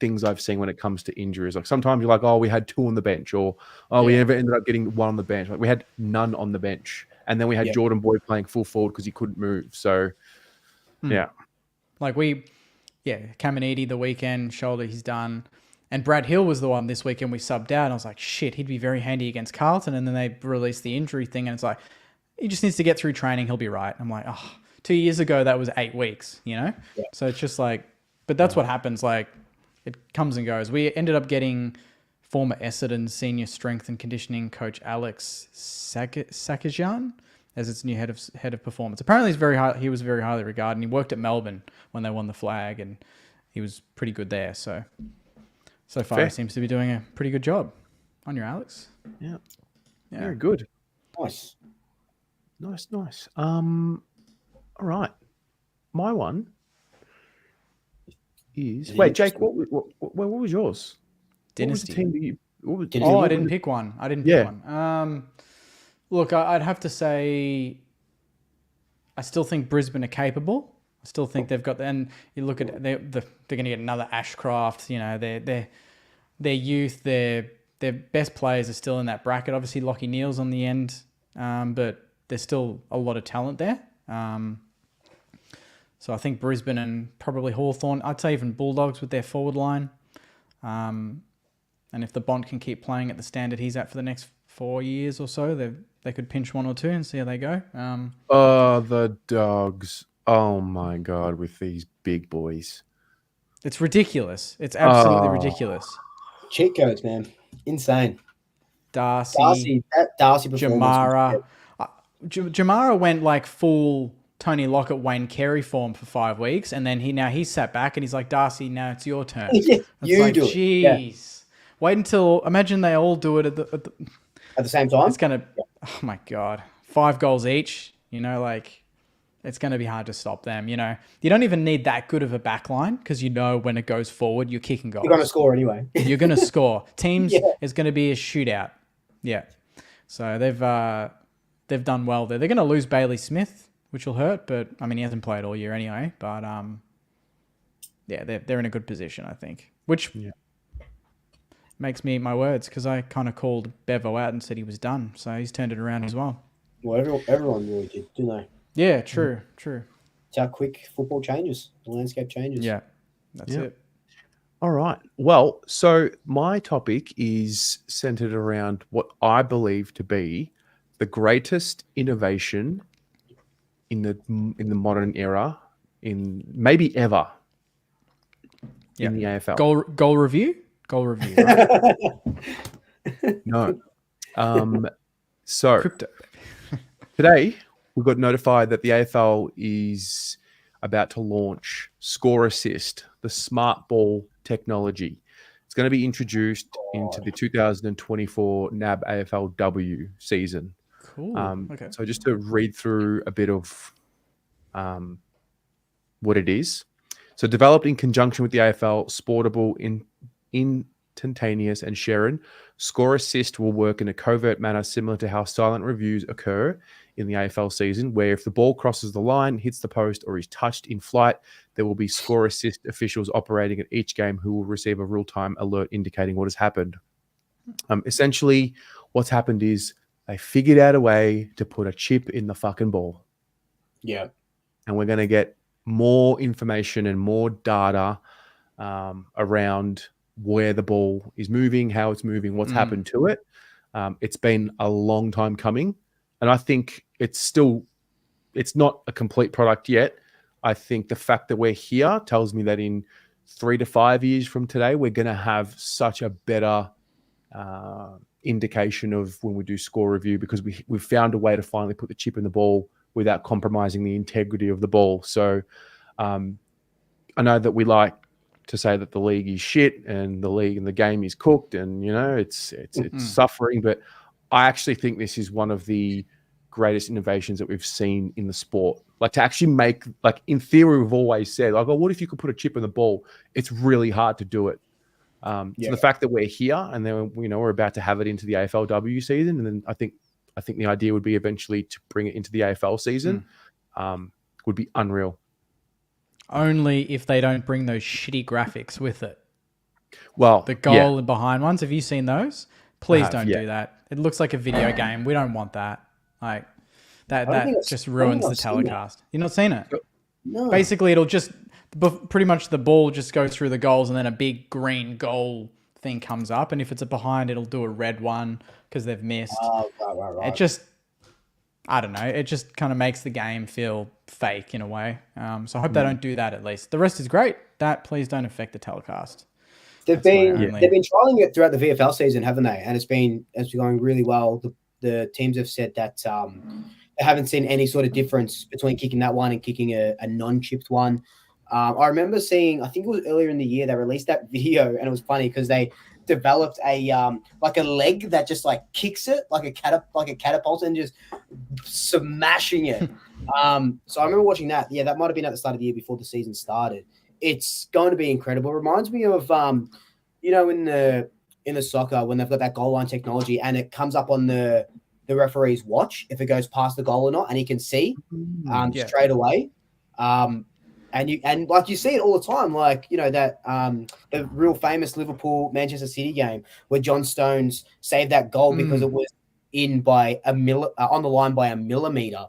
things I've seen when it comes to injuries. Like sometimes you're like, oh, we had 2 on the bench, or we never ended up getting 1 on the bench. Like we had none on the bench, and then we had Jordan Boyd playing full forward because he couldn't move. So yeah, like Caminiti the weekend shoulder he's done, and Brad Hill was the one this weekend we subbed out. And I was like, shit, he'd be very handy against Carlton. And then they released the injury thing, and it's like he just needs to get through training. He'll be right. I'm like, 2 years ago that was 8 weeks, you know. Yeah. So it's just like, but that's what happens. Like. It comes and goes. We ended up getting former Essendon senior strength and conditioning coach Alex Sakajan as its new head of performance. Apparently, he was very highly regarded, and he worked at Melbourne when they won the flag, and he was pretty good there. So far, he seems to be doing a pretty good job. On your Alex. Yeah. Very good. Nice. All right. My one. Wait, Jake, what was yours? Dynasty. What was the team I didn't pick one. Pick one. Look, I'd have to say I still think Brisbane are capable. I still think they've got and you look at they're going to get another Ashcroft, you know, their youth, their best players are still in that bracket. Obviously Lachie Neale's on the end, but there's still a lot of talent there. So I think Brisbane and probably Hawthorn. I'd say even Bulldogs with their forward line. And if the Bont can keep playing at the standard he's at for the next 4 years or so, they could pinch 1 or 2 and see how they go. The Dogs. Oh, my God, with these big boys. It's ridiculous. It's absolutely ridiculous. Cheat codes, man. Insane. Darcy performance. Jamara. Jamara went like full Tony Lockett, Wayne Carey form for 5 weeks, and then he's sat back and he's like, Darcy, now it's your turn. Yeah, you do it. Jeez. Yeah. Wait until imagine they all do it at the same time. It's gonna. Oh my God, 5 goals each. You know, like it's gonna be hard to stop them. You know, you don't even need that good of a back line because you know when it goes forward, you're kicking goals. You're gonna score anyway. You're gonna score. Teams is gonna be a shootout. Yeah. So they've done well there. They're gonna lose Bailey Smith, which will hurt, but I mean he hasn't played all year anyway. But they're in a good position, I think. Which makes me eat my words because I kind of called Bevo out and said he was done, so he's turned it around as well. Well, everyone really did, didn't they? Yeah, true. It's how quick football changes, the landscape changes. Yeah, that's it. All right. Well, so my topic is centered around what I believe to be the greatest innovation in the modern era, in maybe ever, in the AFL. Goal review, right? No. So today we got notified that the AFL is about to launch Score Assist, the smart ball technology. It's going to be introduced into the 2024 NAB AFLW season. Cool. Okay. So just to read through a bit of what it is. So developed in conjunction with the AFL, Sportable, Instantaneous and Sharon, Score Assist will work in a covert manner similar to how silent reviews occur in the AFL season, where if the ball crosses the line, hits the post, or is touched in flight, there will be Score Assist officials operating at each game who will receive a real-time alert indicating what has happened. Essentially, what's happened is they figured out a way to put a chip in the fucking ball. Yeah. And we're going to get more information and more data around where the ball is moving, how it's moving, what's happened to it. It's been a long time coming. And I think it's not a complete product yet. I think the fact that we're here tells me that in 3 to 5 years from today, we're going to have such a better indication of when we do score review, because we've found a way to finally put the chip in the ball without compromising the integrity of the ball. So I know that we like to say that the league is shit and the league and the game is cooked and, you know, it's suffering. But I actually think this is one of the greatest innovations that we've seen in the sport. Like to actually make, like in theory, we've always said, like, oh, what if you could put a chip in the ball? It's really hard to do it. So the fact that we're here and then, you know, we're about to have it into the AFLW season. And then I think the idea would be eventually to bring it into the AFL season, would be unreal. Only if they don't bring those shitty graphics with it. Well, The goal and behind ones. Have you seen those? Please have, don't yeah. do that. It looks like a video game. We don't want that. Like that I don't think just I don't ruins think the I've seen that. telecast. You've not seen it? No. Basically, it'll just pretty much the ball just goes through the goals, and then a big green goal thing comes up. And if it's a behind, it'll do a red one because they've missed. Right. It just, I don't know. It just kind of makes the game feel fake in a way. So I hope they don't do that. At least the rest is great. That please don't affect the telecast. They've been trialing it throughout the VFL season, haven't they? And it's been going really well. The teams have said that they haven't seen any sort of difference between kicking that one and kicking a non-chipped one. I remember seeing, I think it was earlier in the year, they released that video, and it was funny because they developed a like a leg that just like kicks it like a catapult and just smashing it. So I remember watching that. Yeah, that might have been at the start of the year before the season started. It's going to be incredible. It reminds me of in the soccer when they've got that goal line technology and it comes up on the referee's watch if it goes past the goal or not, and he can see straight away. And like you see it all the time, like that the real famous Liverpool Manchester City game where John Stones saved that goal because it was in by on the line by a millimeter.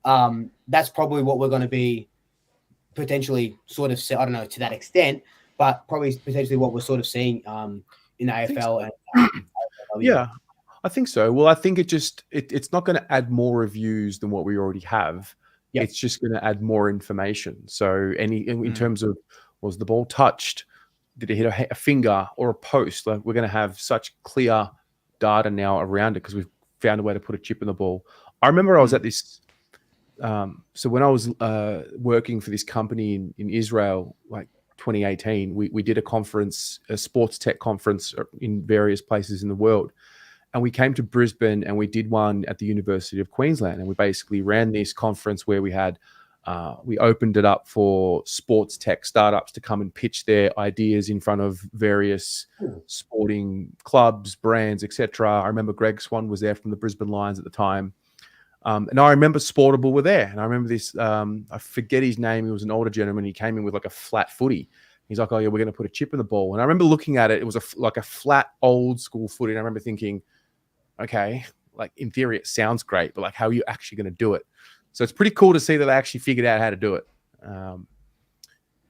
That's probably what we're going to be potentially sort of, I don't know to that extent, but probably potentially what we're sort of seeing in the AFL. Yeah, I think so. Well, I think it's not going to add more reviews than what we already have. Yep. It's just going to add more information. So in terms of, was the ball touched? Did it hit a finger or a post? Like, we're going to have such clear data now around it because we've found a way to put a chip in the ball. I remember I was at this. So when I was working for this company in Israel, like 2018, we did a conference, a sports tech conference in various places in the world. And we came to Brisbane and we did one at the University of Queensland. And we basically ran this conference where we had, we opened it up for sports tech startups to come and pitch their ideas in front of various sporting clubs, brands, etc. I remember Greg Swan was there from the Brisbane Lions at the time. And I remember Sportable were there. And I remember this, I forget his name. He was an older gentleman. He came in with like a flat footy. He's like, oh yeah, we're going to put a chip in the ball. And I remember looking at it. It was like a flat old school footy. And I remember thinking, okay, like in theory, it sounds great, but like, how are you actually going to do it? So it's pretty cool to see that they actually figured out how to do it.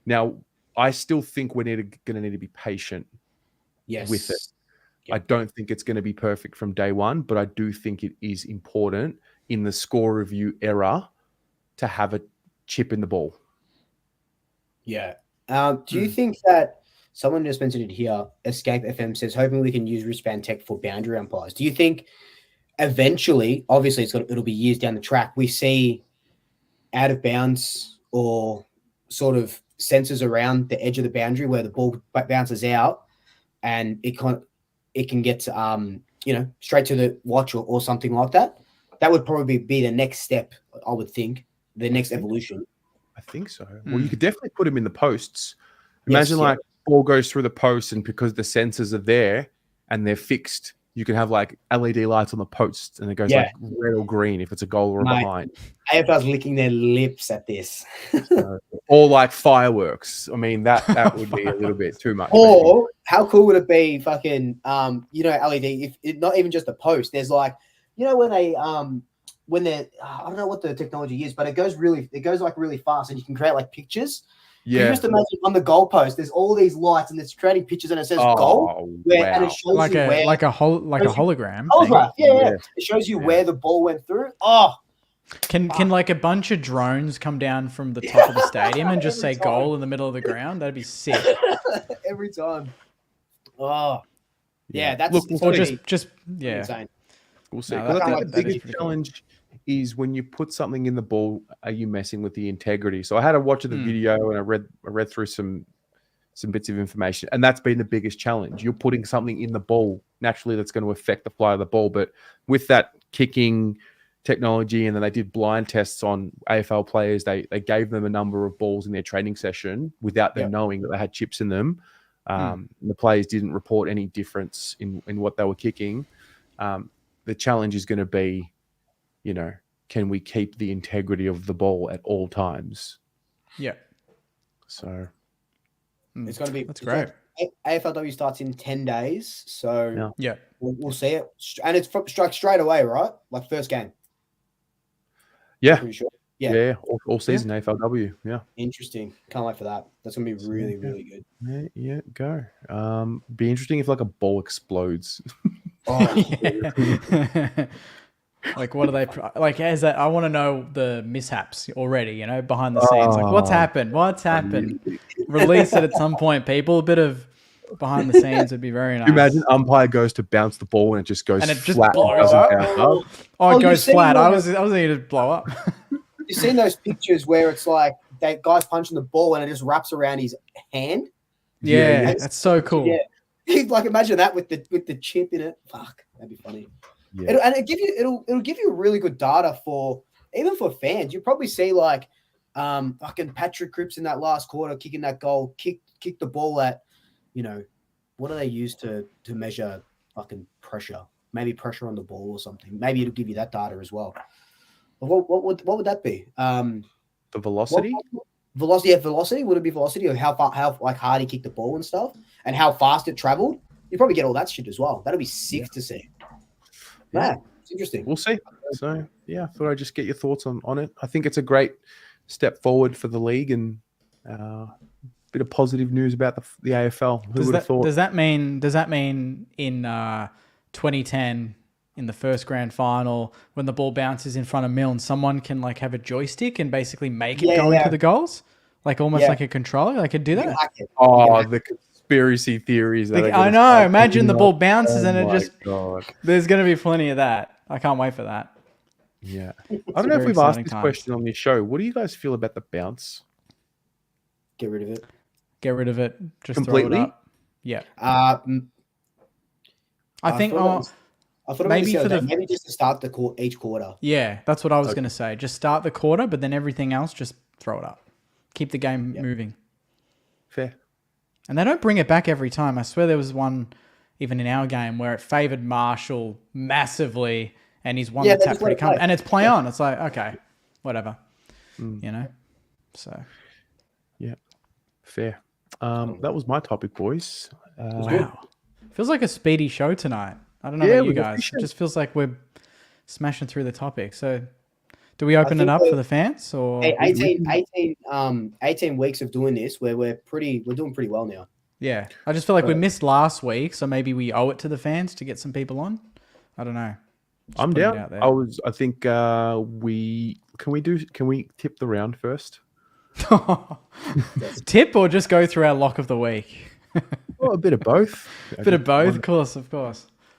Now, I still think we're going to need to be patient with it. Yep. I don't think it's going to be perfect from day one, but I do think it is important in the score review era to have a chip in the ball. Yeah. Do you think that someone just mentioned it here, Escape FM says, hoping we can use wristband tech for boundary umpires. Do you think eventually, obviously it'll be years down the track, we see out of bounds or sort of sensors around the edge of the boundary where the ball bounces out and it can get straight to the watch or something like that? That would probably be the next step, I would think, the next evolution. I think so. Well, you could definitely put them in the posts. Imagine ball goes through the post, and because the sensors are there and they're fixed, you can have like LED lights on the posts, and it goes like red or green if it's a goal or a behind. AFL's licking their lips at this. Or like fireworks. I mean, that would be a little bit too much. Or how cool would it be, fucking, LED? If it, not even just a post. There's like, when they when they're, I don't know what the technology is, but it goes like really fast, and you can create like pictures. Yeah. Can you just imagine on the goalpost, there's all these lights, and it's creating pictures, and it says goal, and it shows like you a hologram. Holograph, yeah. It shows you where the ball went through. Oh, can like a bunch of drones come down from the top of the stadium and just say goal in the middle of the ground? That'd be sick. Every time. Oh, yeah. That's insane. We'll see. I think the biggest challenge is when you put something in the ball, are you messing with the integrity? So I had a watch of the video, and I read through some bits of information, and that's been the biggest challenge. You're putting something in the ball naturally that's going to affect the fly of the ball, but with that kicking technology, and then they did blind tests on AFL players. They gave them a number of balls in their training session without them knowing that they had chips in them. The players didn't report any difference in what they were kicking. The challenge is going to be, can we keep the integrity of the ball at all times? Yeah. So It's going to be That's great. AFLW starts in 10 days, so Yeah. we'll see it, and it's straight away, right? Like first game. yeah, I'm pretty sure. yeah, all season AFLW. Yeah, Interesting. Can't wait for that. That's going to be really, really good. yeah, go. Be interesting if like a ball explodes. Oh, Like, what are they like? As that, I want to know the mishaps already. You know, behind the scenes, like what's happened? What's happened? Release it at some point, people. A bit of behind the scenes would be very nice. Imagine umpire goes to bounce the ball and it just goes And it just flat. blows doesn't up. bounce up. Oh, it goes you've seen flat. I those- was thinking it'd blow up. You've seen those pictures where it's like that guy's punching the ball and it just wraps around his hand. Yeah, yeah. that's so cool. Yeah, like imagine that with the chip in it. Fuck, that'd be funny. Yeah. It'll give you really good data for even for fans. You probably see like fucking Patrick Cripps in that last quarter kicking that goal, kick the ball at, what do they use to measure fucking pressure? Maybe pressure on the ball or something. Maybe it'll give you that data as well. What would that be? The velocity. Velocity. Yeah, velocity. Would it be velocity or how hard he kicked the ball and stuff, and how fast it traveled? You probably get all that shit as well. That'll be sick to see. Yeah, it's interesting. We'll see. So yeah, I thought I'd just get your thoughts on it. I think it's a great step forward for the league and bit of positive news about the AFL. Who would have thought? Does that mean in 2010 in the first grand final when the ball bounces in front of Milne, someone can like have a joystick and basically make it go into the goals, like almost like a controller? I could do that. Oh, the conspiracy theories. That I know. Imagine the ball bounces and it my just. God. There's going to be plenty of that. I can't wait for that. Yeah. I don't know if we've asked this question on this show. What do you guys feel about the bounce? Get rid of it. Get rid of it. Just Completely? throw it up. Yeah. I think I thought maybe maybe just to start each quarter. Yeah, that's what I was going to say. Just start the quarter, but then everything else, just throw it up. Keep the game moving. Fair. And they don't bring it back every time. I swear there was one, even in our game, where it favoured Marshall massively, and he's won the tap pretty comfortably. And it's play on. It's like, okay, whatever. So. Yeah. Fair. That was my topic, boys. Wow. Feels like a speedy show tonight. I don't know about you guys. It just feels like we're smashing through the topic. So do we open it up for the fans? Or 18 weeks of doing this where we're doing pretty well now. Yeah. I just feel like we missed last week, so maybe we owe it to the fans to get some people on. I don't know. Just I'm putting it down. out there. I think can we tip the round first? Tip or just go through our lock of the week? Well, a bit of both. A bit of both, of course.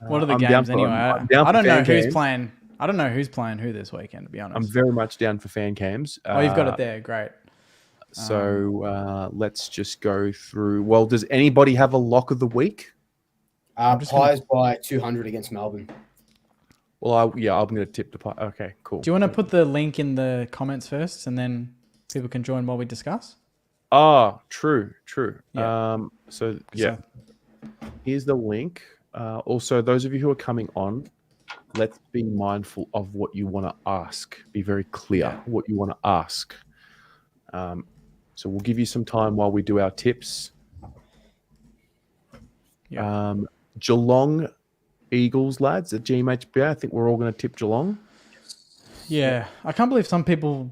What are the games anyway? I don't know who's playing. I don't know who's playing who this weekend, to be honest. I'm very much down for fan cams. You've got it there. Great. So let's just go through. Well, does anybody have a lock of the week? Pies by 200 against Melbourne. Well, I'm going to tip the pie. Okay, cool. Do you want to put the link in the comments first, and then people can join while we discuss? True. Yeah. Here's the link. Also, those of you who are coming on, let's be mindful of what you want to ask. Be very clear what you want to ask. So we'll give you some time while we do our tips. Yeah. Geelong Eagles, lads, at GMHBA. I think we're all going to tip Geelong. Yeah. I can't believe some people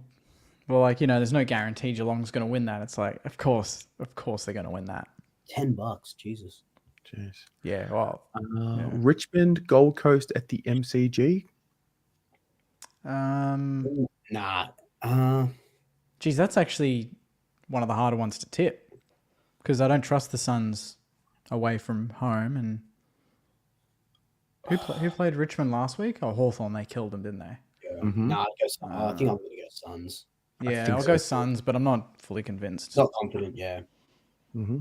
were like, there's no guarantee Geelong's going to win that. It's like, of course they're going to win that. $10, Jesus. Jeez. Yeah, well. Richmond, Gold Coast at the MCG. Nah. Geez, that's actually one of the harder ones to tip because I don't trust the Suns away from home. And who played Richmond last week? Oh, Hawthorn. They killed them, didn't they? Yeah. Nah, I think I'm going to go Suns. Yeah, I'll go Suns, but I'm not fully convinced. Not confident, yeah. Mm-hmm.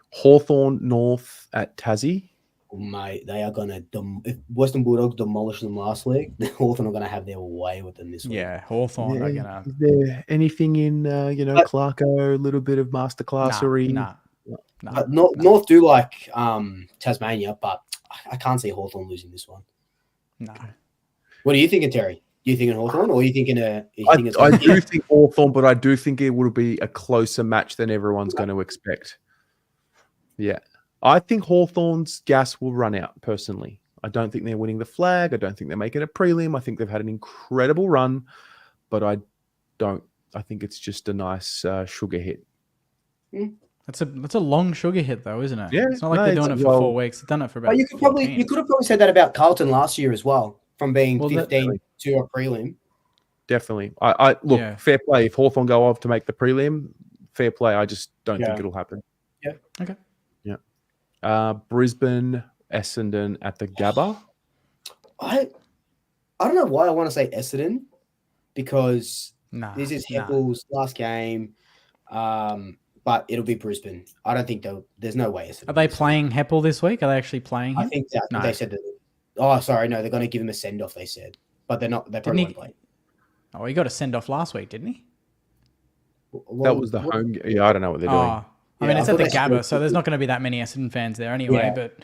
Hawthorn North at Tassie. Oh, mate, they are going to if Western Bulldogs demolished them last week, Hawthorn are going to have their way with them this week. Yeah, Hawthorn are going to. Is there anything in, Clarko, a little bit of masterclassery? Nah. North do like Tasmania, but I can't see Hawthorn losing this one. No. What are you thinking, Terry? You thinking Hawthorn, or are you thinking I do think Hawthorn, but I do think it will be a closer match than everyone's going to expect. Yeah. I think Hawthorn's gas will run out, personally. I don't think they're winning the flag. I don't think they're making a prelim. I think they've had an incredible run, but I think it's just a nice sugar hit. That's a long sugar hit, though, isn't it? Yeah, it's not like they're doing it for 4 weeks. They've done it for about. You could have probably said that about Carlton last year as well, from being 15 to a prelim. Definitely. I look, fair play. If Hawthorn go off to make the prelim, fair play. I just don't think it'll happen. Yeah. Okay. Yeah. Brisbane, Essendon at the Gabba. I don't know why I want to say Essendon, because this is Heppel's last game, but it'll be Brisbane. I don't think there's no way Essendon. Are they playing Heppel this week? Are they actually playing him? I think they said that. Oh, sorry, no, they're going to give him a send off. They said, but they're not. They probably won't play. Oh, he got a send off last week, didn't he? That was the home. Yeah, I don't know what they're doing. I mean, it's at the Gabba, so there's not going to be that many Essendon fans there anyway. But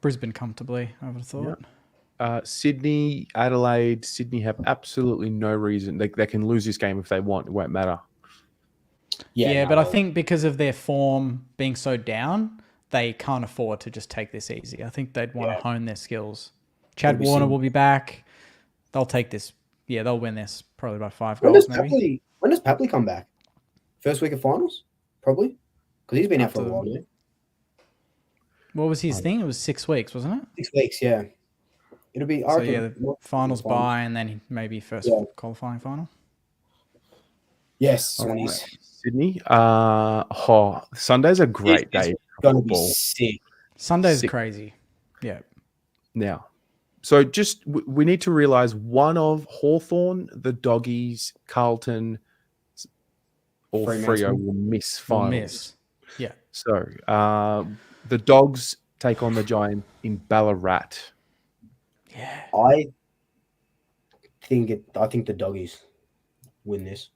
Brisbane comfortably, I would have thought. Sydney, Adelaide. Sydney have absolutely no reason. They can lose this game if they want. It won't matter. But I think because of their form being so down, they can't afford to just take this easy. I think they'd want to hone their skills. Chad Warner will be back. They'll take this. Yeah, they'll win this probably by 5 goals. When does Papley come back? First week of finals? Probably. Because he's been out for a while now. What was his thing? It was 6 weeks, wasn't it? 6 weeks, yeah. It'll be... the finals bye and then maybe first qualifying final. Yes. Sydney. Sunday's a great day. It's going to be sick. Sunday's crazy. Yeah. Now, so just we need to realize one of Hawthorn, the Doggies, Carlton, or Freo will miss finals. Yeah. So the Dogs take on the Giants in Ballarat. Yeah. I think the Doggies win this.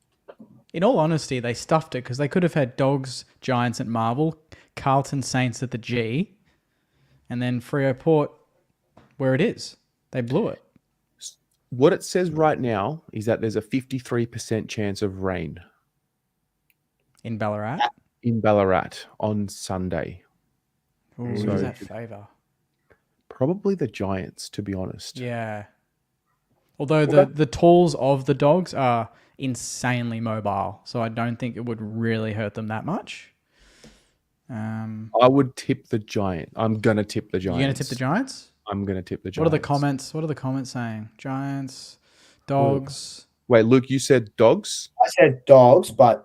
In all honesty, they stuffed it because they could have had Dogs, Giants at Marvel, Carlton Saints at the G, and then Freo Port where it is. They blew it. What it says right now is that there's a 53% chance of rain. In Ballarat? In Ballarat on Sunday. Ooh, who does that favour? Probably the Giants, to be honest. Yeah. Although the tools of the Dogs are insanely mobile, so I don't think it would really hurt them that much. I would tip the Giant. I'm going to tip the Giants. You're going to tip the Giants? I'm going to tip the Giants. What are the comments saying? Giants, Dogs. Wait, Luke, you said Dogs? I said Dogs, but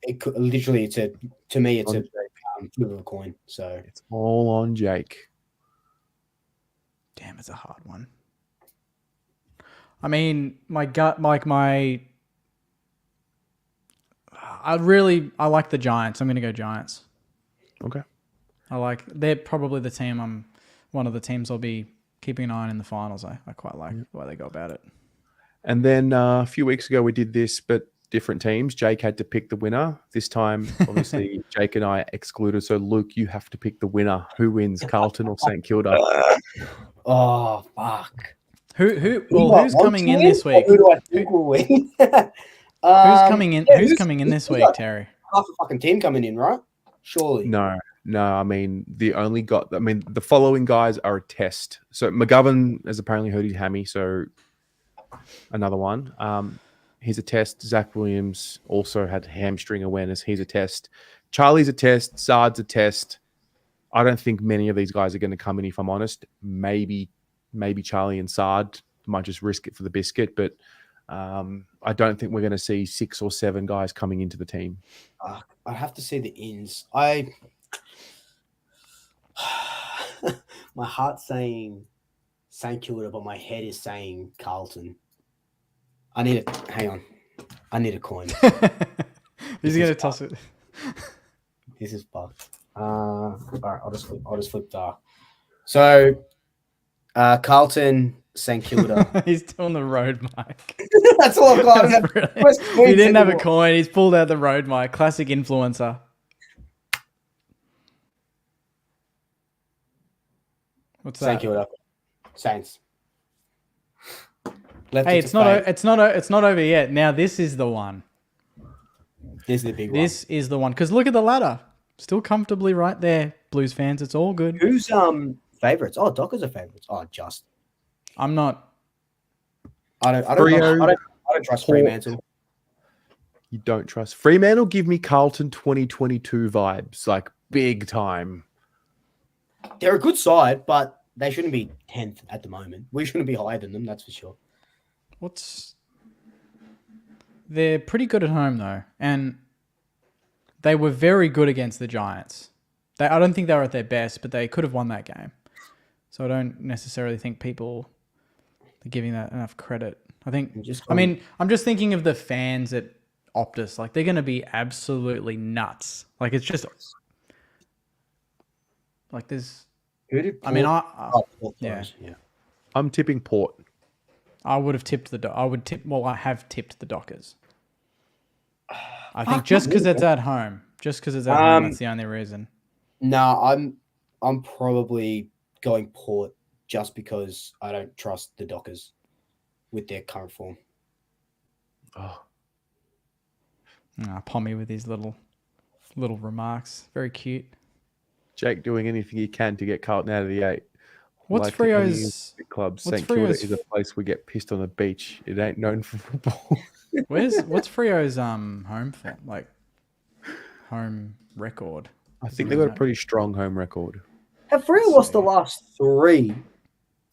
it could, literally it's a flip of a coin. So it's all on Jake. Damn, it's a hard one. I mean, my gut, I like the Giants. I'm going to go Giants. Okay. They're probably the team one of the teams I'll be keeping an eye on in the finals. I quite like the way they go about it. And then a few weeks ago we did this, but different teams. Jake had to pick the winner. This time, obviously, Jake and I excluded. So, Luke, you have to pick the winner. Who wins, Carlton or St Kilda? Oh, fuck. Who's coming in this week? Who do I think will win? Who's coming in? Who's coming in this week, Terry? Half a fucking team coming in, right? Surely. No. I mean, the following guys are a test. So McGovern has apparently hurt his hammy, so another one. He's a test. Zach Williams also had hamstring awareness. He's a test. Charlie's a test. Sard's a test. I don't think many of these guys are going to come in, if I'm honest. Maybe Charlie and Sard might just risk it for the biscuit, but I don't think we're going to see 6 or 7 guys coming into the team. I have to see the ins. My heart's saying St. Kilda, but my head is saying Carlton. Hang on. I need a coin. He's going to toss it. This is fucked. All right, I'll just flip dark. So, Carlton, St. Kilda. He's doing the road mic. That's all I've got. He didn't have a coin. He's pulled out the road mic. Classic influencer. What's that? St. Kilda. Saints. Left Hey, it to it's not. fate. It's not over yet. Now this is the one. This is the big one. This is the one. Because look at the ladder. Still comfortably right there, Blues fans. It's all good. Who's favourites? Oh, Dockers are favourites. Oh, just. I'm not. I don't trust Port. Fremantle. You don't trust Fremantle. Give me Carlton 2022 vibes, like big time. They're a good side, but they shouldn't be 10th at the moment. We shouldn't be higher than them, that's for sure. They're pretty good at home though, and they were very good against the Giants. I don't think they were at their best, but they could have won that game. So I don't necessarily think people are giving that enough credit. I'm just thinking of the fans at Optus. Like, they're going to be absolutely nuts. Like, it's just like there's. Yeah. I'm tipping Port. I would have tipped I have tipped the Dockers. I think just because it's at home. Just because it's at home, that's the only reason. No, I'm probably going Port just because I don't trust the Dockers with their current form. Oh, Pommy with his little remarks. Very cute. Jake doing anything he can to get Carlton out of the 8. What's Like any Freo's club? what's St Kilda Freo's- is a place we get pissed on the beach. It ain't known for football. what's Freo's home form? Like home record? I think they've got a pretty strong home record. Have Freo lost the last 3?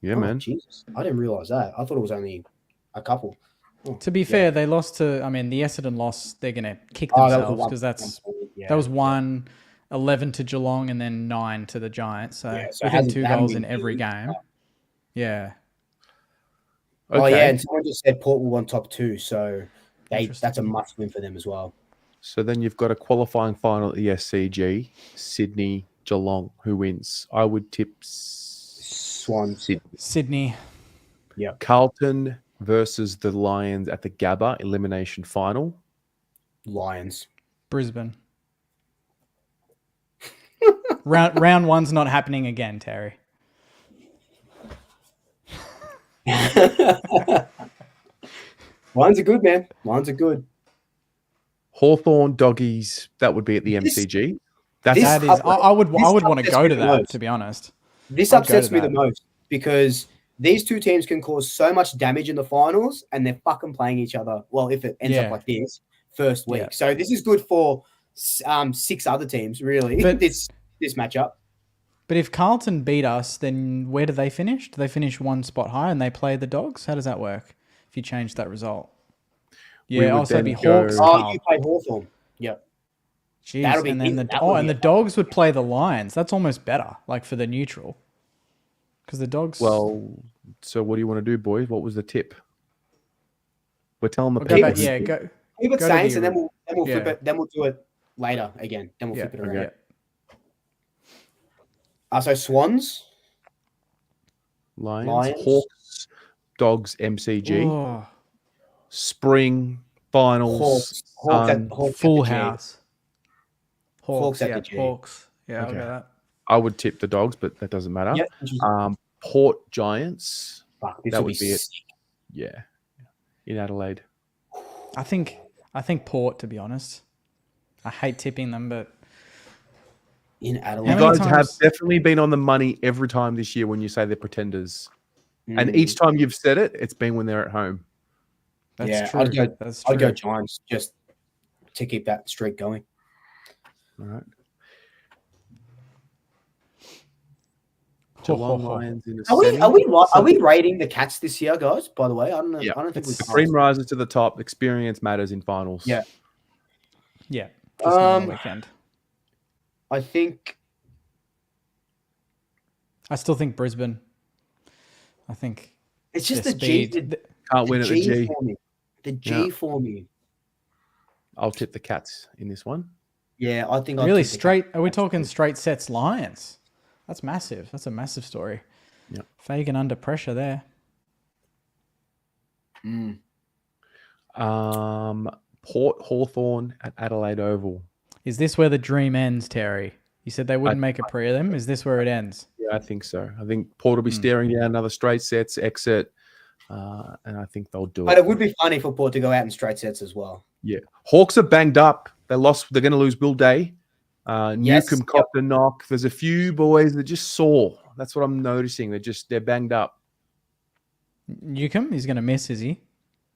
Yeah, Oh, man. Jesus. I didn't realise that. I thought it was only a couple. Oh, To be fair, they lost to. The Essendon loss. They're going to kick that was themselves one- because that's yeah. that was 11 to Geelong and then 9 to the Giants. So, Yeah, so it within hasn't- 2 they haven't goals been in every good. game. Yeah. Oh, Okay. yeah, and someone just said Port will won top 2, so that's a must win for them as well. So then you've got a qualifying final at the SCG, Sydney, Geelong. Who wins? I would tip Swans. Sydney. Carlton versus the Lions at the Gabba elimination final. Lions. Brisbane. round one's not happening again, Terry. Lions are good, man. Lions are good. Hawthorn Doggies. That would be at the MCG. That's That is. I would want to upsets go me to the that. most. To be honest. This I'd go upsets to me the that. most because these two teams can cause so much damage in the finals and they're fucking playing each other. Well, if it ends Yeah. up like this first week. Yeah. So this is good for 6 other teams, really, But- this matchup. But if Carlton beat us, then where do they finish? Do they finish one spot higher and they play the Dogs? How does that work if you change that result? We Yeah, would also be then go- Hawks. Oh, Carlton. you play Hawthorn. Yep. Jeez, That'll be and then that would be the Dogs would play the Lions. That's almost better, like for the neutral. Because the Dogs. Well, so what do you want to do, boys? What was the tip? We're telling the We'll go people. back, yeah, go. Keep it Go to Saints, the- and then we'll flip yeah. it. Then we'll do it later again. Then we'll Yeah, flip it around. yeah. So Swans. Lions, Hawks, Dogs, MCG, Oh, Spring Finals, Hawks Sun. Hawks full at the G. house. Hawks at yeah, the G. Hawks. Yeah, I'll Okay. go that. I would tip the Dogs, but that doesn't matter. Yep. Port Giants, Fuck, this that would would be be it. sick. yeah, in Adelaide. I think Port, to be honest. I hate tipping them, but In You Adelaide. How many guys have times- definitely been on the money every time this year when you say they're pretenders, and Mm. each time you've said it, it's been when they're at home. that's Yeah, true. I'd go- That's true. I'd go Giants just to keep that streak going. All right. Ho, ho, Geelong ho. Lions in a Are we semi. are we rating the Cats this year, guys? By the way, I don't know. Yeah. I don't think It's we The cream rises to the top. Experience matters in finals. Yeah. Yeah. Just not on the Um, weekend. I think I still think Brisbane. I think it's just their the G. speed. Can't win at the G. for me. The G Yeah. for me. I'll tip the Cats in this one. Yeah, I think I'd Really tip the straight. Cats. Are we talking straight sets Lions? That's massive. That's a massive story. Yep. Fagan under pressure there. Mm. Port Hawthorn at Adelaide Oval. Is this where the dream ends, Terry? You said they wouldn't make a prelim. Is this where it ends? Yeah, I think so. I think Port will be staring down another straight sets exit. and I think they'll do But it. it would be funny for Port to go out in straight sets as well. Yeah, Hawks are banged up. They're going to lose Will Day. Yes, Newcomb yep. copped a knock. There's a few boys that just sore. That's what I'm noticing. They're banged up. Newcomb, he's going to miss, is he?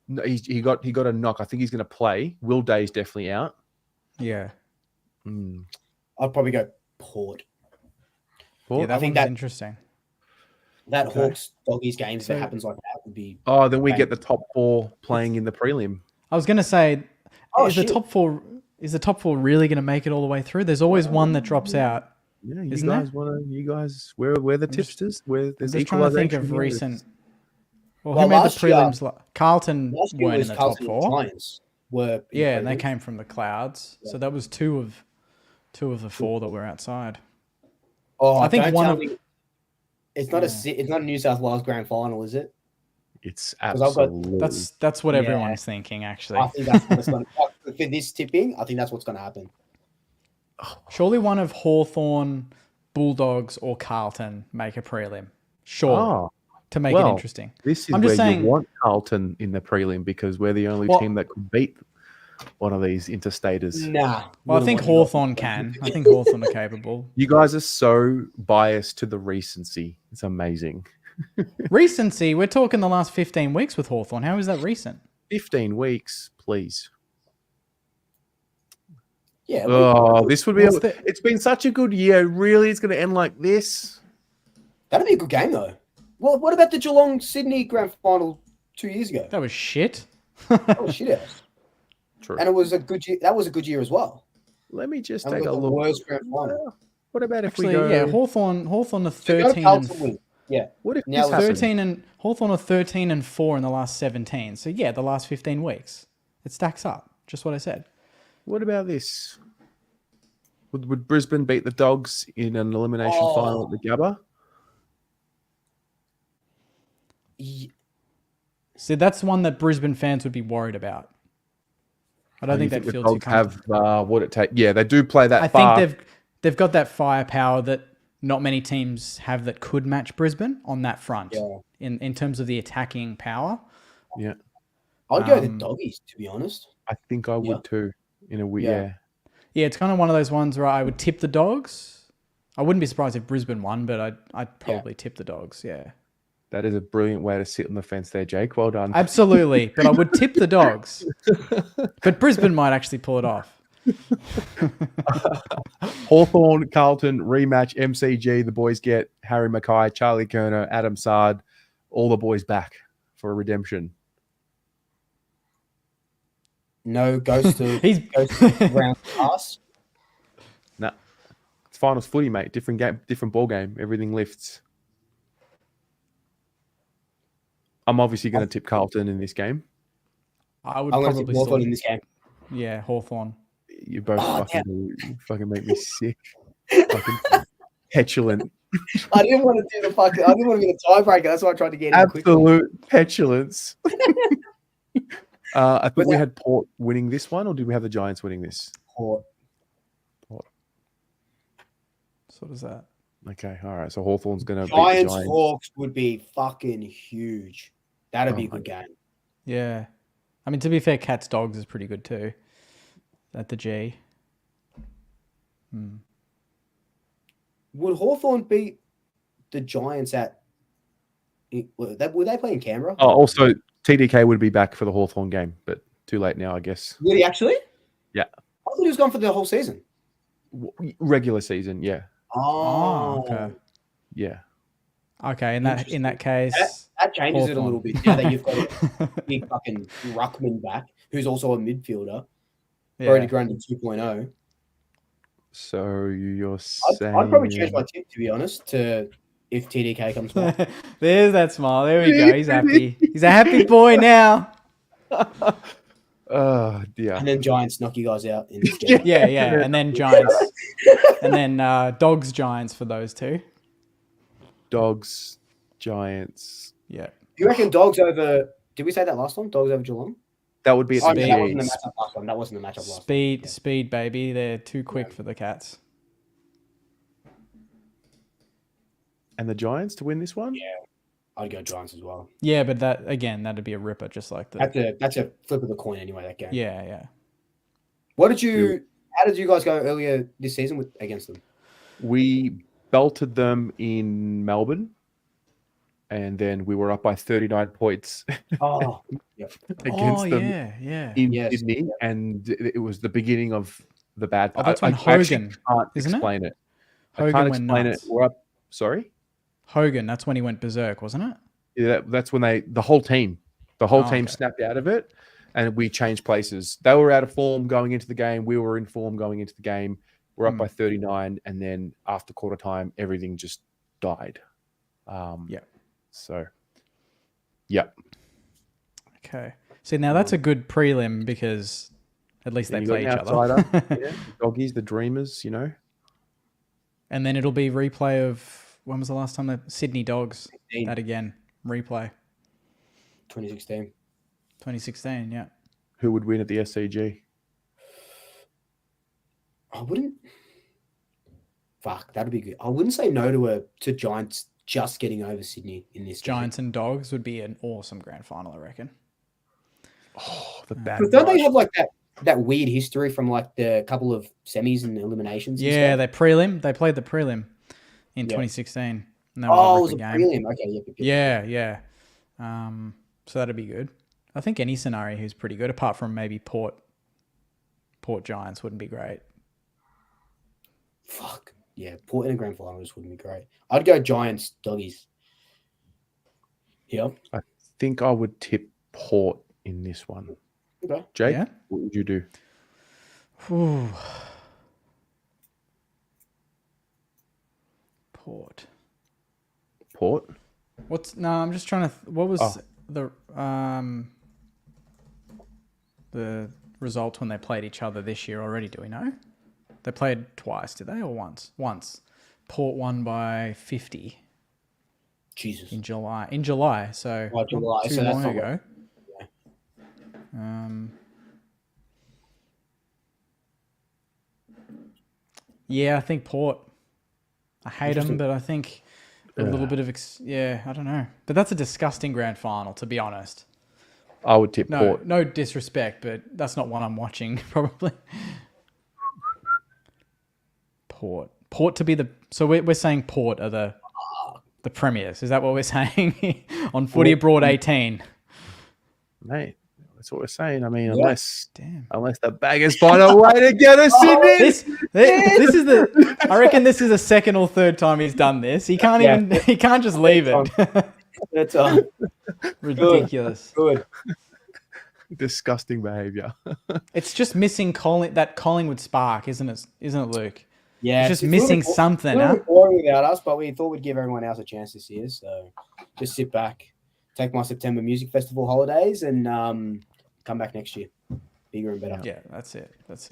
No, he got a knock. I think he's going to play. Will Day's definitely out. Yeah. I'd probably go Port. Yeah, that think one's that- interesting. That Okay. Hawks Doggies game, if So- it happens like that, would be. Oh, then we bang. get the top 4 playing in the prelim. I was going to say, Oh, is shit. the top four really going to make it all the way through? There's always one that drops out. Yeah, you Isn't guys there? we're the I'm just- tipsters. We're I'm there's just trying to think of equalisation here. recent. Well, Well, who made the last year- prelims? Carlton Last year weren't in was the Carlton top and 4. Giants were. in Yeah, and they prelims. came from the clouds. Yeah. So that was two of the 4 that were outside. Oh, I think don't one tell of- me- It's not it's not a New South Wales grand final, is it? It's 'Cause I've got- absolutely That's what Yeah. everyone's thinking, actually. I think that's what's going to for this tipping. I think that's what's going to happen. Surely one of Hawthorn, Bulldogs, or Carlton make a prelim. Surely. Oh, To make well, it interesting. this is I'm where just saying- you want Carlton in the prelim because we're the only Well- team that could beat one of these interstaters. Nah. Well, I think Hawthorn can. I think Hawthorn are capable. You guys are so biased to the recency. It's amazing. Recency, we're talking the last 15 weeks with Hawthorn. How is that recent? 15 weeks, please. Yeah. Oh, this would be. What's the- It's been such a good year. Really, it's going to end like this. That'd be a good game though. Well, what about the Geelong Sydney grand final 2 years ago? That was shit. Oh shit house. True. And it was a good year. That was a good year as well. Let me just And we take got a the look. worst grand final. What about if Actually, we go? yeah, Hawthorn are So go to 13 Carlton and win. Yeah. What if Now this happens? 13 and Hawthorn are 13 and 4 in the last 17. So yeah, the last 15 weeks. It stacks up. Just what I said. What about this? Would Brisbane beat the Dogs in an elimination final at the Gabba? See, that's one that Brisbane fans would be worried about. I don't You think they'd the feel too Dogs comfortable. have what it takes? Yeah, they do play that I far. think they've got that firepower that not many teams have that could match Brisbane on that front. Yeah. In terms of the attacking power. Yeah, I'd go the Um, Doggies, to be honest. I think I would Yeah. too. In a way, Yeah. yeah. Yeah, it's kind of one of those ones where I would tip the Dogs. I wouldn't be surprised if Brisbane won, but I'd probably tip the Dogs. Yeah, That is a brilliant way to sit on the fence there, Jake. Well done. absolutely. But I would tip the Dogs. But Brisbane might actually pull it off. Hawthorn, Carlton, rematch, MCG. The boys get Harry Mackay, Charlie Kerner, Adam Sard, all the boys back for a redemption. No ghost of He's round pass. Nah, it's finals footy, mate. Different game, different ball game. Everything lifts. I'm obviously going to tip Carlton in this game. I would I'm going to probably see Hawthorn still, in this game. yeah, Hawthorn. You both Oh, you fucking make me sick. Fucking petulant. I didn't want to do the fucking. I didn't want to be the tiebreaker. That's why I tried to get in quickly. Absolute petulance. I think But we that- had Port winning this one, or did we have the Giants winning this? Port. So does that. Okay, all right. So Hawthorn's going to beat the Giants Giants. Hawks would be fucking huge. That'd be a Oh my good game. Yeah. I mean, to be fair, Cats Dogs is pretty good too. At the G. Would Hawthorn beat the Giants at? Were they playing Canberra? Oh, also, TDK would be back for the Hawthorn game, but too late now, I guess. Would he actually? Yeah. I thought he was gone for the whole season. Regular season, yeah. Oh, okay. Yeah. Okay, in that case, That changes it a Hawthorn. little bit. Now that you've got a big fucking ruckman back, who's also a midfielder, already yeah. grown to 2.0. So you're I'd saying... probably change my tip, to be honest, to if TDK comes back. There's that smile. There we go. He's happy. He's a happy boy now. Oh, dear. And then Giants knock you guys out in this game. Yeah, yeah. And then Giants. And then Dogs Giants for those two. Dogs, Giants. Yeah. You reckon Dogs over... Did we say that last time? Dogs over Geelong? That would be at Oh, the no, that wasn't the G's. matchup last time. That wasn't the matchup last time. Speed, baby. They're too quick for the Cats. And the Giants to win this one? Yeah. I'd go Giants as well. Yeah, but that'd be a ripper, just like the. That's a flip of the coin anyway. That game. Yeah. How did you guys go earlier this season against them? We belted them in Melbourne, and then we were up by 39 points Oh, yep. against them in Sydney, and it was the beginning of the bad part. That's when Hogan, can't isn't explain it? Hogan I can't explain it. We're up. Sorry, Hogan. That's when he went berserk, wasn't it? Yeah, that's when the whole team snapped out of it, and we changed places. They were out of form going into the game. We were in form going into the game. We're up by 39, and then after quarter time, everything just died. So, yeah. Okay. See, now that's a good prelim because at least they play each other. The doggies, the dreamers, And then it'll be replay of, when was the last time Sydney Dogs? 16. That again. Replay. 2016. 2016, yeah. Who would win at the SCG? I wouldn't. Fuck, that'd be good. I wouldn't say no to Giants just getting over Sydney in this Giants and Dogs would be an awesome grand final, I reckon. Oh, the bad. But don't they have like that weird history from like the couple of semis and eliminations? Yeah, they played the prelim in 2016. And it was a prelim. Okay, yeah. So that'd be good. I think any scenario is pretty good, apart from maybe Port Giants wouldn't be great. Fuck. Yeah, Port in a grand final just wouldn't be great. I'd go Giants, Doggies. Yeah. I think I would tip Port in this one. Okay. Jake, what would you do? Port. I'm just trying to. What was the result when they played each other this year already? Do we know? They played twice, did they, or once? Once. Port won by 50. Jesus. In July. So July. Not too long ago. Yeah, I think Port. I hate them, but I think a little bit of I don't know. But that's a disgusting grand final, to be honest. I would tip Port. No disrespect, but that's not one I'm watching probably. Port to be so we're saying Port are the premiers. Is that what we're saying on Footy Abroad 18? Mate, that's what we're saying. I mean, unless the baggers find a way to get us in this is I reckon this is the second or third time he's done this. He can't he can't just leave it. That's ridiculous. Good. Disgusting behavior. It's just missing that Collingwood spark, isn't it, Luke? Yeah, it's just missing something. It's boring without us, but we thought we'd give everyone else a chance this year. So just sit back, take my September music festival holidays, and come back next year, bigger and better. Yeah, that's it.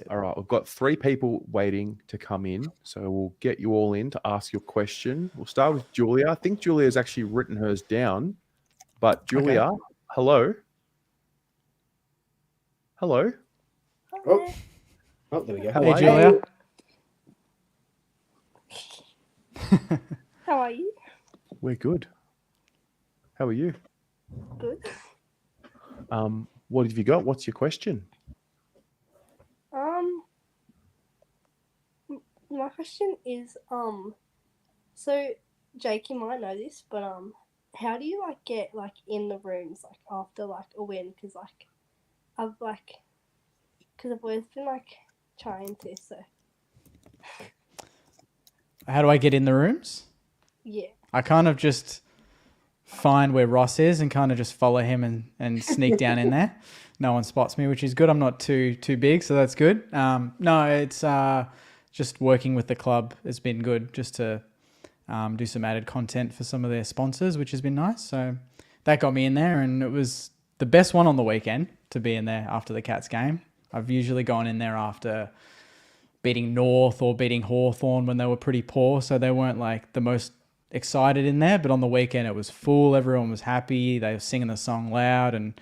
All right, we've got 3 people waiting to come in, so we'll get you all in to ask your question. We'll start with Julia. I think Julia's actually written hers down, but Julia, hello. Oh, there we go. Hey, Julia. How are you? We're good. How are you? Good. What have you got? What's your question? My question is, so Jake, you might know this, but how do you get in the rooms after a win? Because I've always been trying to. So how do I get in the rooms? Yeah. I kind of just find where Ross is and kind of just follow him and sneak down in there. No one spots me, which is good. I'm not too big, so that's good. No, it's just working with the club has been good, just to do some added content for some of their sponsors, which has been nice. So that got me in there, and it was the best one on the weekend to be in there after the Cats game. I've usually gone in there after beating North or beating Hawthorn when they were pretty poor, so they weren't the most excited in there. But on the weekend it was full, everyone was happy, they were singing the song loud, and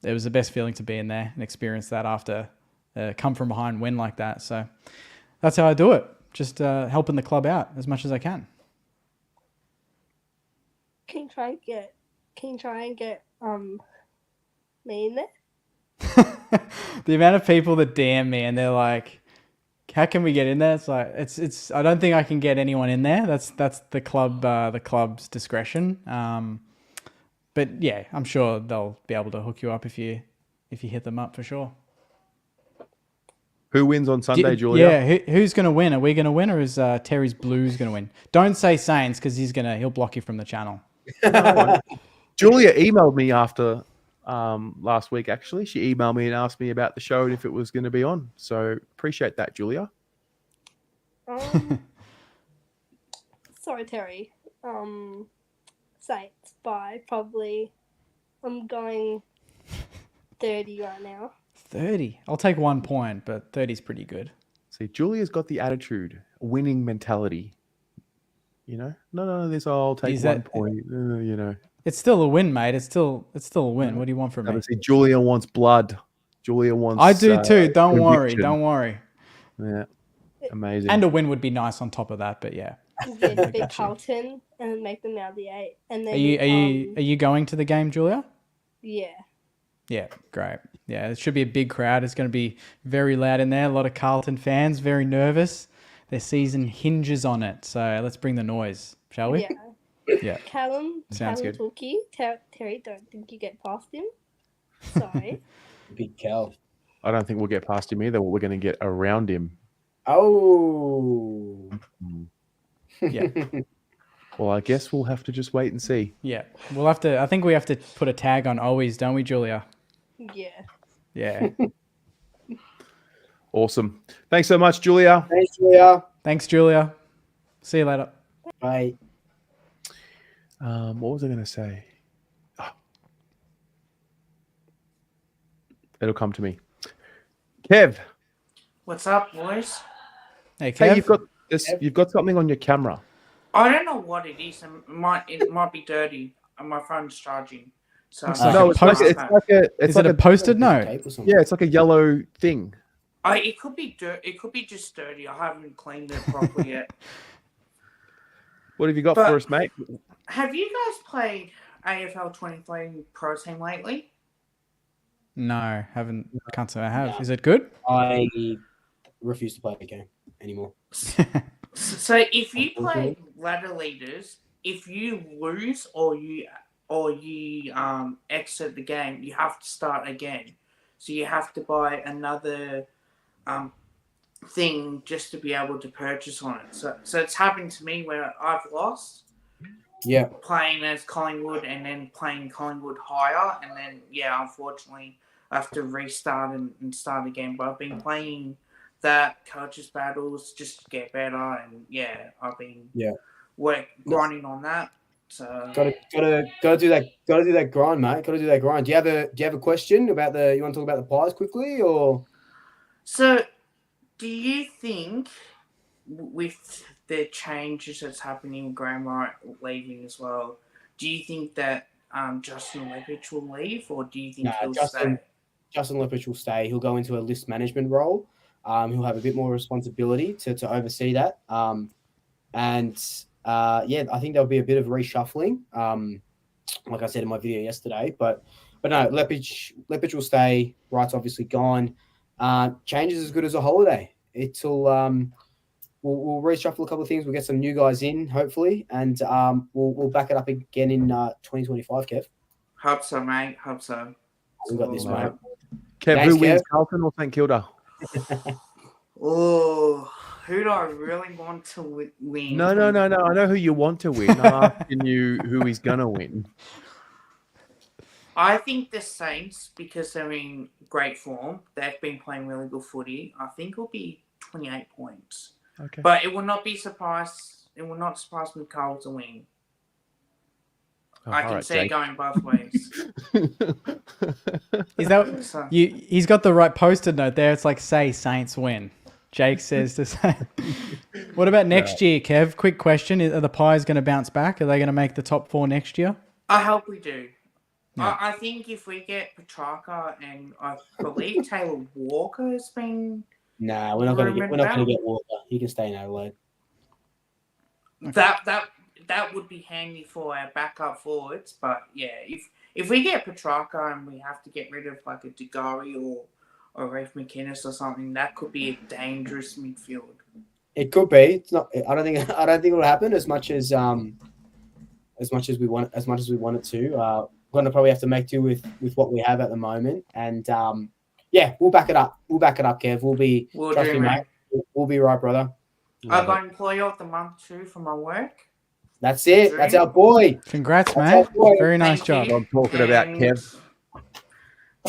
it was the best feeling to be in there and experience that after a come from behind win like that. So that's how I do it, just helping the club out as much as I can. Can you try and get me in there? The amount of people that DM me and they're like, "How can we get in there?" It's like it's. I don't think I can get anyone in there. That's the club's discretion. But yeah, I'm sure they'll be able to hook you up if you hit them up for sure. Who wins on Sunday, Julia? Yeah, who's going to win? Are we going to win, or is Terry's Blues going to win? Don't say Saints because he'll block you from the channel. Julia emailed me after last week. Actually, she emailed me and asked me about the show and if it was going to be on. So appreciate that, Julia. Sorry, Terry. Saints by probably. I'm going 30 right now. 30. I'll take 1 point, but 30 is pretty good. See, Julia's got the attitude, winning mentality. You know, no, this I'll take 1 point. You know, it's still a win, mate. It's still a win. What do you want from me? See, Julia wants blood. Julia wants. I do too. Don't conviction. worry. Yeah, amazing. And a win would be nice on top of that, but yeah. Yeah, beat Carlton and make them out of the 8. And then Are you going to the game, Julia? Yeah. Yeah, great. Yeah, it should be a big crowd. It's going to be very loud in there. A lot of Carlton fans, very nervous. Their season hinges on it. So let's bring the noise, shall we? Yeah. Yeah. Sounds good. Tookie, Terry, don't think you get past him. Sorry. Big Cal. I don't think we'll get past him either. We're going to get around him. Oh. Yeah. Well, I guess we'll have to just wait and see. Yeah. We'll have to. I think we have to put a tag on always, don't we, Julia? Yeah. Yeah. Awesome. Thanks so much, Julia. Thanks, Julia. Thanks, Julia. See you later. Bye. What was I going to say? Oh. It'll come to me. Kev. What's up, boys? Hey, Kev. Hey, you've got something on your camera. I don't know what it is. It might be dirty, and my phone's charging. So No, it's like a Post-it note? Yeah, it's like a yellow thing. It could be dirt. It could be just dirty. I haven't cleaned it properly yet. What have you got for us, mate? Have you guys played AFL 23 Pro Team lately? No, haven't. Can't say I have. No. Is it good? I refuse to play the game anymore. So if you play ladder leaders, if you lose or you exit the game, you have to start again. So you have to buy another thing just to be able to purchase on it. So it's happened to me where I've lost. Yeah. Playing as Collingwood and then playing Collingwood higher, and then unfortunately I have to restart and start again. But I've been playing that coaches battles just to get better, and I've been grinding on that. So gotta do that grind, mate. Gotta do that grind. Do you have a question about you want to talk about the Pies quickly, or? So, do you think with the changes that's happening with Graham Wright leaving as well, do you think that Justin Lepich will leave, or do you think he'll stay? Justin Lepich will stay. He'll go into a list management role. He'll have a bit more responsibility to oversee that. I think there'll be a bit of reshuffling, like I said in my video yesterday. But no, Lepich will stay. Wright's obviously gone. Change is as good as a holiday. We'll reshuffle a couple of things. We'll get some new guys in, hopefully, and we'll back it up again in 2025, Kev. Hope so, mate. Hope so. We've got this, mate. Kev, Thanks, who wins, Kev. Carlton or St Kilda? Oh, who do I really want to win? No. I know who you want to win. I'm asking you who is going to win. I think the Saints, because they're in great form, they've been playing really good footy. I think it'll be 28 points. Okay. But it will not surprise me if Carlton win. I can see it going both ways. Is that he's got the right Post-it note there. It's like, say Saints win. Jake says to say. What about next year, Kev? Quick question. Are the Pies going to bounce back? Are they going to make the top 4 next year? I hope we do. Yeah. I think if we get Petrarca and I believe Taylor Walker has been... Nah, we're not going to get Walker. He can stay in Adelaide. That that would be handy for our backup forwards. But yeah, if we get Petrarca and we have to get rid of like a Degari or Rafe McInnes or something, that could be a dangerous midfield. It could be. It's not. I don't think it'll happen as much as we want it to. We're gonna probably have to make do with what we have at the moment, and yeah, we'll back it up. We'll back it up, Kev. Trust me, mate. We'll be right, brother. I got Employee of the Month too for my work. That's it. That's our boy. Congrats, That's mate. Very nice Thank job. you. I'm talking about Kev.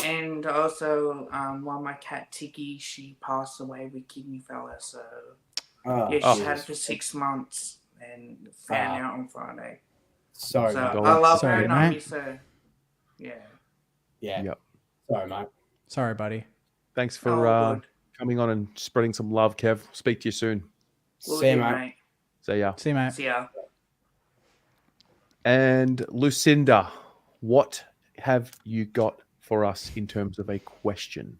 And also, one my cat Tiki, she passed away with kidney failure. So yeah, she had it for 6 months and found out on Friday. Sorry, So mate. I love Sorry, her and I mate. miss her. Yeah. Yeah. Yep. Sorry, mate. Sorry, buddy. Thanks for Good. coming on and spreading some love, Kev. Speak to you soon. Will See you, do, mate. See ya. See you, mate. See ya. And Lucinda, what have you got for us in terms of a question?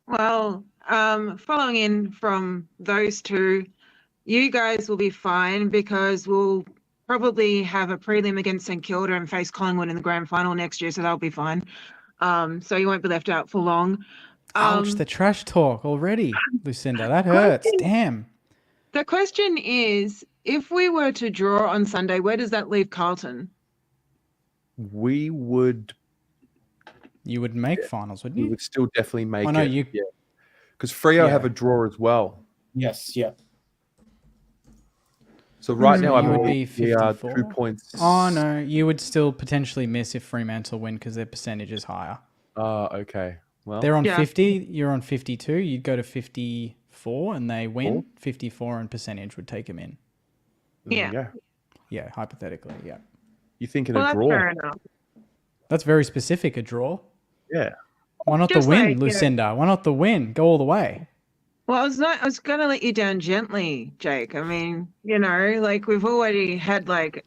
Well, following in from those two, you guys will be fine because we'll probably have a prelim against St Kilda and face Collingwood in the grand final next year, so that'll be fine. So you won't be left out for long. Ouch, the trash talk already, Lucinda. That hurts. Damn. The question is, if we were to draw on Sunday, where does that leave Carlton? We would You would make finals, wouldn't you? still definitely make no, it. you- Yeah. Because Freo Yeah. have a draw as well. Yes. Yeah. So right now, I You would be believe we are 54. 2 points. Oh, no. You would still potentially miss if Fremantle win because their percentage is higher. Okay. Well, They're on Yeah. 50. You're on 52. You'd go to 54 and they win. 54 and percentage would take them in. there you Yeah. go. Yeah, hypothetically. Yeah. You're thinking Well, a that's draw. fair enough. That's very specific, a draw. Yeah. Why not Just the win, like, yeah. Lucinda? Why not the win? Go all the way. Well, I was going to let you down gently, Jake. I mean, you know, like we've already had like,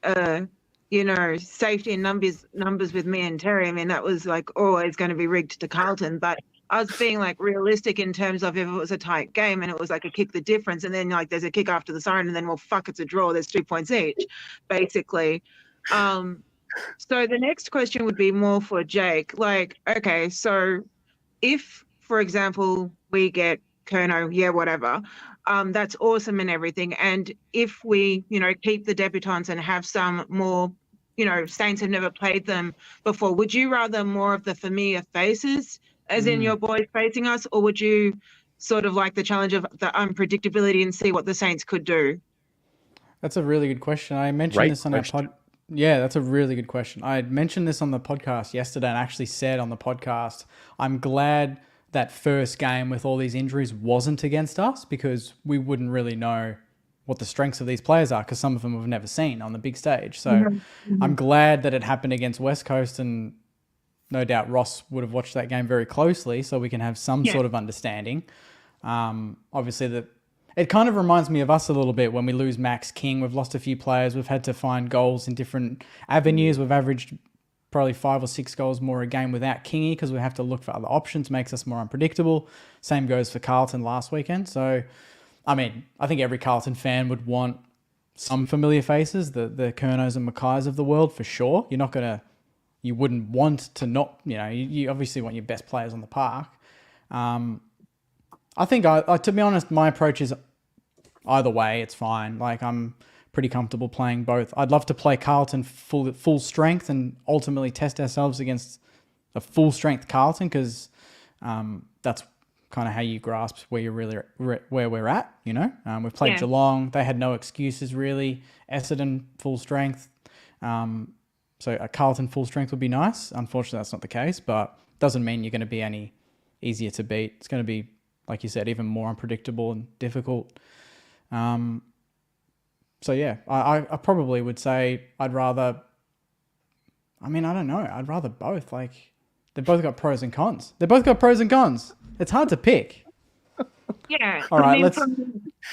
safety and numbers with me and Terry. I mean, that was like always going to be rigged to Carlton, but I was being like realistic in terms of if it was a tight game and it was like a kick the difference and then like there's a kick after the siren and then, well, fuck, it's a draw. There's 2 points each, basically. So the next question would be more for Jake. Like, okay, so if, for example, we get Kerno, yeah, whatever, that's awesome and everything. And if we, keep the debutants and have some more, Saints have never played them before, would you rather more of the familiar faces, as in your boys facing us, or would you sort of like the challenge of the unpredictability and see what the Saints could do? That's a really good question. I mentioned Great this on question. our pod. Yeah, that's a really good question. I mentioned this on the podcast yesterday and actually said on the podcast, I'm glad that first game with all these injuries wasn't against us because we wouldn't really know what the strengths of these players are because some of them we've never seen on the big stage. So I'm glad that it happened against West Coast, and no doubt Ross would have watched that game very closely so we can have some sort of understanding. Obviously, it kind of reminds me of us a little bit when we lose Max King. We've lost a few players. We've had to find goals in different avenues. We've averaged probably 5 or 6 goals more a game without Kingy because we have to look for other options, makes us more unpredictable. Same goes for Carlton last weekend. So, I mean, I think every Carlton fan would want some familiar faces, the Kernos and Mackay's of the world for sure. You wouldn't want to not, you obviously want your best players on the park. I think, to be honest, my approach is either way, it's fine. Like, I'm pretty comfortable playing both. I'd love to play Carlton full strength and ultimately test ourselves against a full strength Carlton because that's kind of how you grasp where you're really where we're at. We've played Geelong; they had no excuses really. Essendon full strength, so a Carlton full strength would be nice. Unfortunately, that's not the case, but doesn't mean you're going to be any easier to beat. It's going to be, like you said, even more unpredictable and difficult. So yeah, I probably would say I'd rather. I mean, I don't know. I'd rather both. Like, they've both got pros and cons. It's hard to pick. Yeah. All right,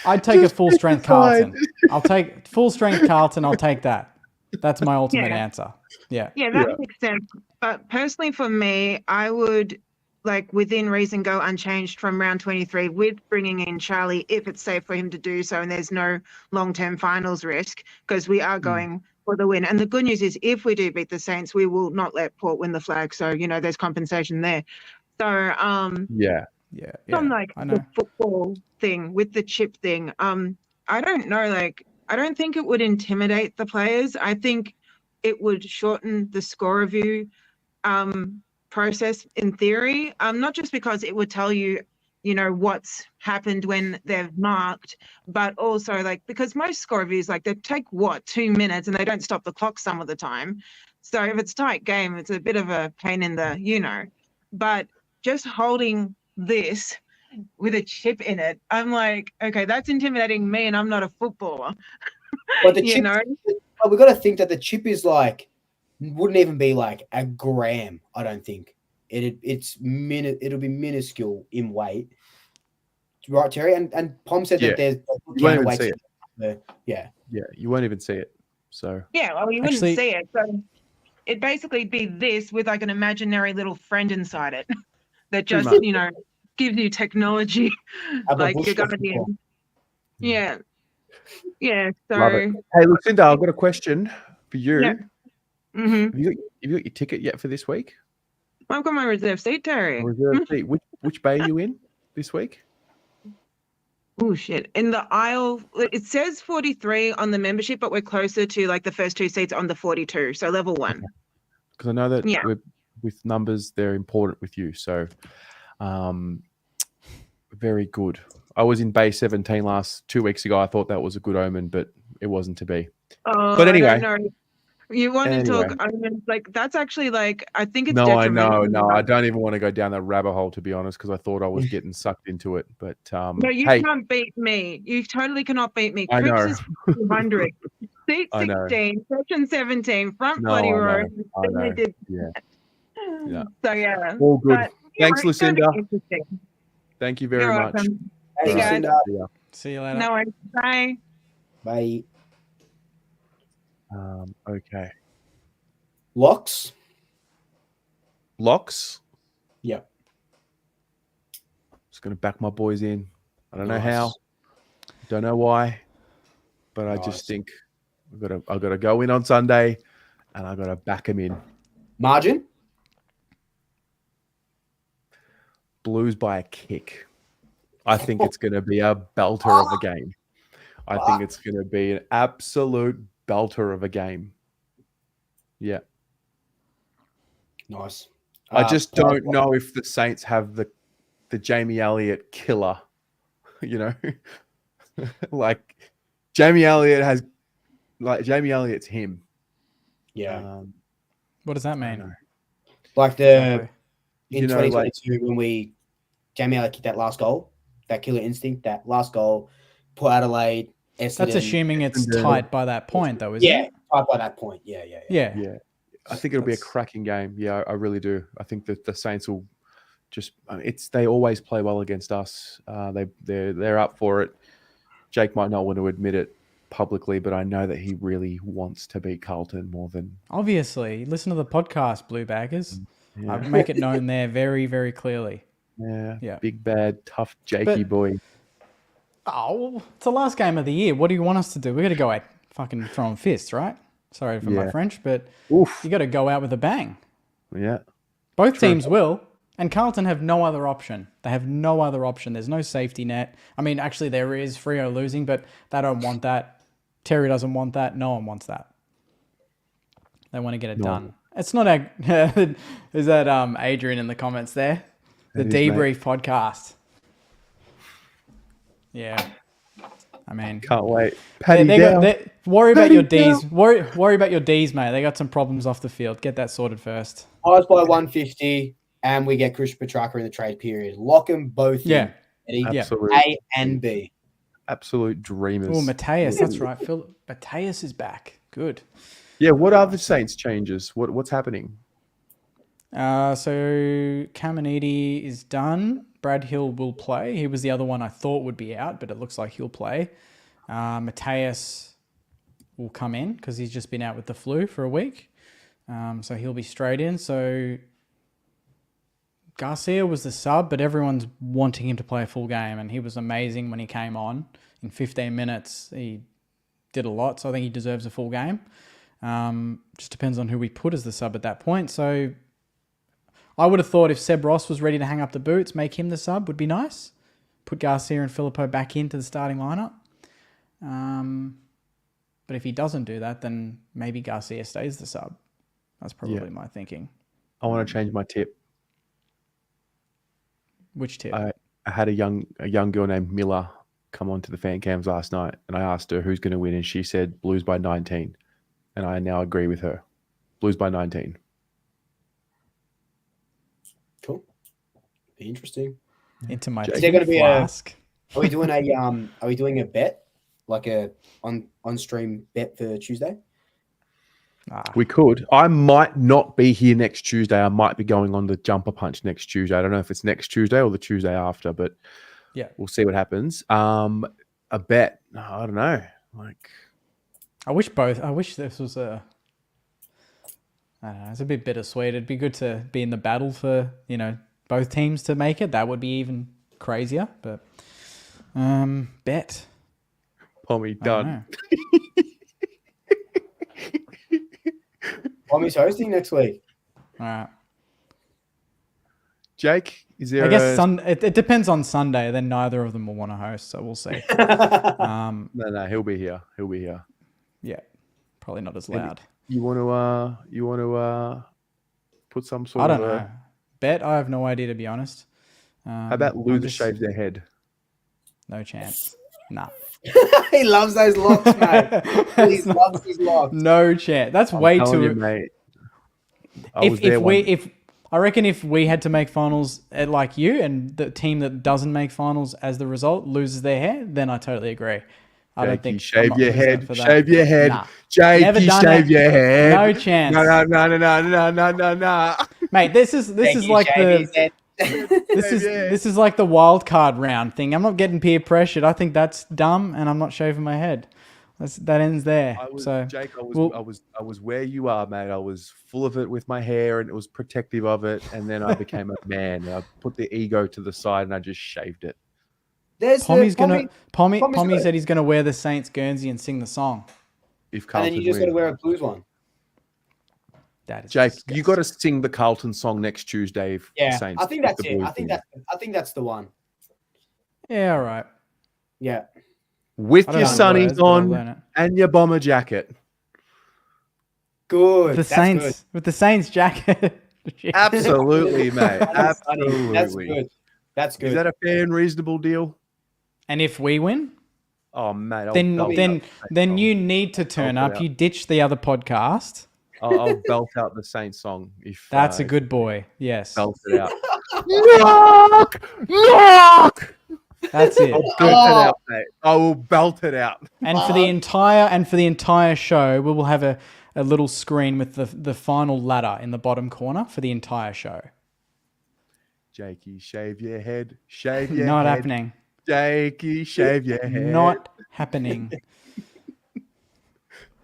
I'd take a full strength Carlton. I'll take full strength Carlton. I'll take that. That's my ultimate answer. Yeah. Yeah, that makes sense. But personally, for me, I would like within reason, go unchanged from round 23 with bringing in Charlie if it's safe for him to do so and there's no long-term finals risk because we are going for the win. And the good news is if we do beat the Saints, we will not let Port win the flag. So, there's compensation there. So Yeah. on like I know. the football thing with the chip thing, I don't know, like I don't think it would intimidate the players. I think it would shorten the score review process in theory, not just because it would tell you, what's happened when they've marked, but also like because most score reviews, like they take 2 minutes and they don't stop the clock some of the time. So if it's tight game, it's a bit of a pain in the, but just holding this with a chip in it, I'm like, okay, that's intimidating me and I'm not a footballer. But the You chip, know? but we got to think that the chip is like, wouldn't even be like a gram. I don't think it'll be minuscule in weight, right, Terry? And Pom said that there's You won't even see it. Yeah, You won't even see it. So Yeah, well, you wouldn't Actually- see it. So it'd basically be this with like an imaginary little friend inside it that just, much. gives you technology. Have a Like bush you're going to be football. Yeah. Yeah. So, love it. Hey, Lucinda, I've got a question for you. Yeah. Have you got your ticket yet for this week? I've got my reserve seat, Terry. Reserve seat. Which bay are you in this week? Oh, shit. In the aisle, it says 43 on the membership, but we're closer to like the first 2 seats on the 42. So level 1. Because I know that Yeah. with numbers, they're important with you. So, very good. I was in Bay 17 2 weeks ago. I thought that was a good omen, but it wasn't to be. Oh, But anyway. I don't know. You want to Anyway. talk omens? Like that's actually like I think it's No, I detrimental. know. No, I don't even want to go down that rabbit hole, to be honest, because I thought I was getting sucked into it. But No, you hey, can't beat me. You totally cannot beat me. I know. Cripps is 200. Seat I know. 16, section 17, front No, bloody I row. know. I Then they know. did- Yeah. So yeah. All good. But, Thanks, it's gonna be Lucinda. interesting. Thank you very You're much. welcome. Thanks, You guys. Lucinda. See ya. See you later. No worries. Bye. Bye. Okay. Locks. Locks. Yep. Just going to back my boys in. I don't know Nice. how. Don't know why. But I Nice. just think I've got to go in on Sunday and I've got to back them in. Margin. Blues by a kick. I think it's going to be a belter of a game. I think it's going to be an absolute belter of a game. Yeah. Nice. I just don't know if the Saints have the Jamie Elliott killer, like Jamie Elliott's him. Yeah. What does that I mean? know. Like Exactly. in 2022 when Jamie Elliott kicked that last goal, that killer instinct, that last goal, Port Adelaide, Essendon. That's assuming it's Essendon. tight by that point, though, isn't Yeah, it? tight by that point. Yeah. Yeah. Yeah. I think it'll be a That's- cracking game. Yeah, I really do. I think that the Saints will they always play well against us. They're up for it. Jake might not want to admit it publicly, but I know that he really wants to beat Carlton more than Obviously, listen to the podcast, Blue Baggers. yeah. I make it known there very, very clearly. Yeah. Yeah. Big bad tough Jakey But- boy. Oh, it's the last game of the year. What do you want us to do? We got to go out fucking throwing fists, right? Sorry for my Yeah. French, but Oof. you got to go out with a bang. Yeah. Both teams will, and Carlton have no other option. They have no other option. There's no safety net. I mean, actually, there is Freo losing, but they don't want that. Terry doesn't want that. No one wants that. They want to get it No. done. It's not a. Is that Adrian in the comments there? The It is, mate. debrief podcast. Yeah, I mean, Can't wait. Paddy worry about Paddy your D's. Worry about your D's, mate. They got some problems off the field. Get that sorted first. Highs by 150, and we get Chris Petrarca in the trade period. Lock them both Yeah. in. Eddie. Yeah. Absolute, A and B. absolute dreamers. Oh, Mateus, that's right. Mateus is back. Good. Yeah. What are the Saints changes? What's happening? So Caminiti is done. Brad Hill will play. He was the other one I thought would be out, but it looks like he'll play. Mateus will come in because he's just been out with the flu for a week. So he'll be straight in. So Garcia was the sub, but everyone's wanting him to play a full game, and he was amazing when he came on. In 15 minutes, he did a lot, so I think he deserves a full game. Just depends on who we put as the sub at that point. So I would have thought if Seb Ross was ready to hang up the boots, make him the sub would be nice. Put Garcia and Filippo back into the starting lineup. But if he doesn't do that, then maybe Garcia stays the sub. That's probably my thinking. I want to change my tip. Which tip? I had a young girl named Miller come onto the fan cams last night, and I asked her who's going to win, and she said Blues by 19. And I now agree with her. Blues by 19. Cool. Be interesting. Into my Is there going to be flask. Are we doing a bet, like a on stream bet for Tuesday? We could. I might not be here next Tuesday. I might be going on the Jumper Punch next Tuesday. I don't know if it's next Tuesday or the Tuesday after, but yeah, we'll see what happens. A bet. I don't know. I wish this was I don't know. It's a bit bittersweet. It'd be good to be in the battle for, both teams to make it. That would be even crazier. But bet. Pommy done. Pommy's hosting next week. All right. Jake, is there? I guess it depends on Sunday. Then neither of them will want to host, so we'll see. No, he'll be here. He'll be here. Yeah, probably not as loud. You want to put some sort I of don't know. Bet? I have no idea, to be honest. How about loser shave their head? No chance. Nah. He loves those locks, mate. He loves his locks. No chance. That's way too. You, mate. I reckon if we had to make finals like you, and the team that doesn't make finals as the result loses their hair, then I totally agree. I don't think shave your head. Shave your head. Nah. Jakey, shave your head. No chance. No. Mate, this is like this is like the wild card round thing. I'm not getting peer pressured. I think that's dumb, and I'm not shaving my head. That ends there. Jake, I was where you are, mate. I was full of it with my hair, and it was protective of it. And then I became a man. I put the ego to the side, and I just shaved it. Pommy said he's gonna wear the Saints Guernsey and sing the song. If Carlton and then you just got to wear a Blues one. That is Jake, disgusting. you got to sing the Carlton song next Tuesday. Yeah, Saints I think that's it. I think that's the one. Yeah, all right. Yeah. With I don't your know the sunnies words, but I'll learn on it. and your bomber jacket. Good. The Saints good. with the Saints jacket. Absolutely, mate. Absolutely. That's good. That's good. Is that a fair and reasonable deal? And if we win, oh mate, then you need to turn up. You ditch the other podcast. I'll belt out the Saints song if that's a good boy. Yes, belt it out. Knock! That's it. I'll belt it out, mate. I will belt it out. And for the entire show, we will have a little screen with the final ladder in the bottom corner for the entire show. Jakey, shave your head. Shave your Not head. happening. Jakey, shave your head. Not happening.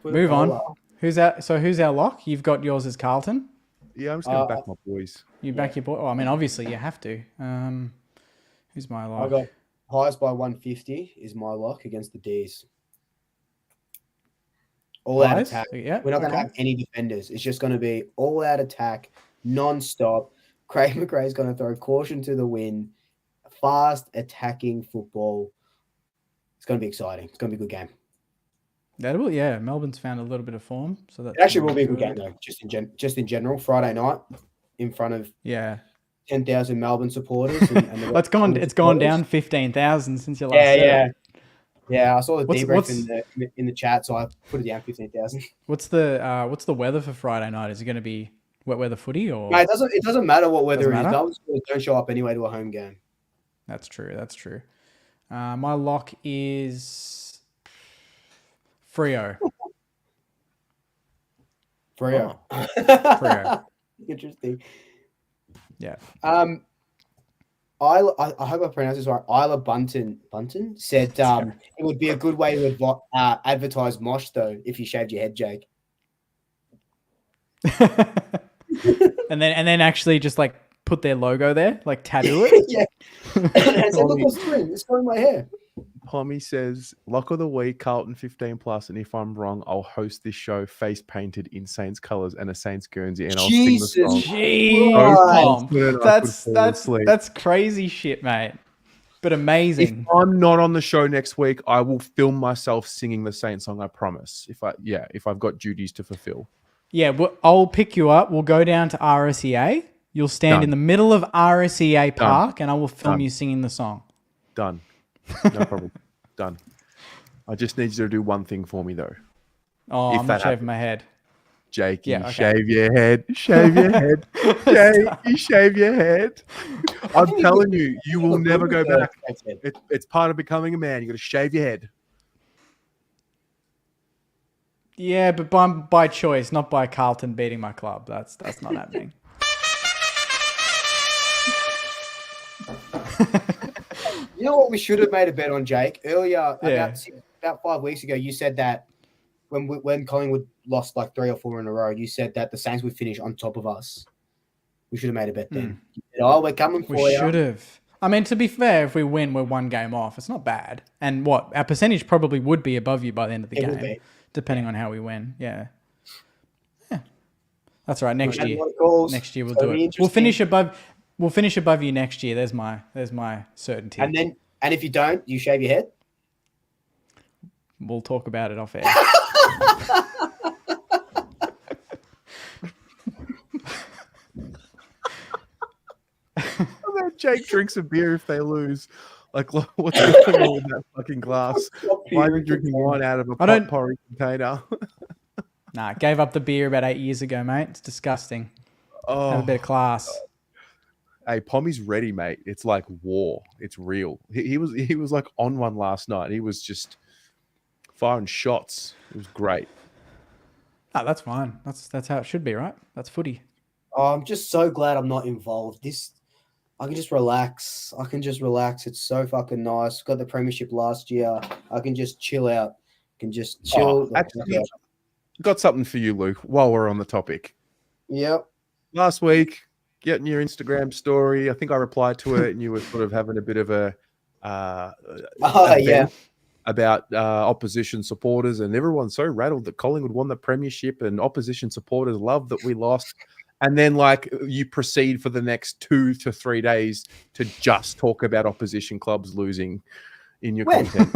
Move on. Who's our lock? You've got yours as Carlton. Yeah, I'm just going to back my boys. You back your boy. Oh, I mean, obviously you have to. Who's my lock? I got highest by 150 is my lock against the D's. All out attack. Yeah, we're not going to have any defenders. It's just going to be all out attack, non-stop. Craig McRae's going to throw caution to the wind. Fast attacking football. It's going to be exciting. It's going to be a good game. That will, yeah. Melbourne's found a little bit of form, so that it actually will be a good game though. Just in general, Friday night in front of 10,000 Melbourne supporters. And it's gone down 15,000 since your last. Yeah. I saw the debrief in the chat, so I put it down 15,000. What's the weather for Friday night? Is it going to be wet weather footy or? Mate, it doesn't matter what weather it is. Melbourne don't show up anyway to a home game. That's true. My lock is Freo. Freo. Interesting. Yeah. I hope I pronounced this right. Isla Bunton said it would be a good way to advertise Mosh though if you shaved your head, Jake. and then actually just like put their logo there, like tattoo it. Yeah. And I said, look what's doing. It's going in my hair. Pommy says, lock of the week, Carlton 15 plus, and if I'm wrong, I'll host this show face painted in Saints colours and a Saints Guernsey, and I'll sing the song. Jeez, Right. Tom. That's crazy shit, mate. But amazing. If I'm not on the show next week, I will film myself singing the Saints song. I promise. If I've got duties to fulfill. Yeah, I'll pick you up. We'll go down to RSEA. You'll stand in the middle of RSEA Park, and I will film you singing the song. Done. No problem. Done. I just need you to do one thing for me, though. Oh, I'm not shaving my head. Jakey, shave your head. Shave your head. Jakey, shave your head. I'm telling you, you will never go back. It's part of becoming a man. You got to shave your head. Yeah, but by choice, not by Carlton beating my club. That's not happening. You know what we should have made a bet on, Jake? Earlier, about 5 weeks ago, you said that when Collingwood lost like 3 or 4 in a row, you said that the Saints would finish on top of us. We should have made a bet then. Oh, we're coming for you. We should have. I mean, to be fair, if we win, we're 1 game off. It's not bad. And our percentage probably would be above you by the end of the game, depending on how we win. Yeah. That's right. Next year we'll do it. We'll finish above you next year. There's my certainty. And if you don't, you shave your head. We'll talk about it off air. Jake drinks a beer if they lose. Like, what's going on with that fucking glass? Why are you drinking wine out of a pot porridge container? Nah, gave up the beer about 8 years ago, mate. It's disgusting. Have a bit of class. Hey, Pommy's ready, mate. It's like war. It's real. He was like on one last night. He was just firing shots. It was great. Oh, that's fine. That's how it should be, right? That's footy. Oh, I'm just so glad I'm not involved. I can just relax. It's so fucking nice. Got the premiership last year. I can just chill out. Can just chill. Actually, got something for you, Luke, while we're on the topic. Yep. Last week, getting your Instagram story. I think I replied to it, and you were sort of having a bit of a about opposition supporters, and everyone's so rattled that Collingwood won the premiership, and opposition supporters love that we lost. And then, like, you proceed for the next 2 to 3 days to just talk about opposition clubs losing in your content.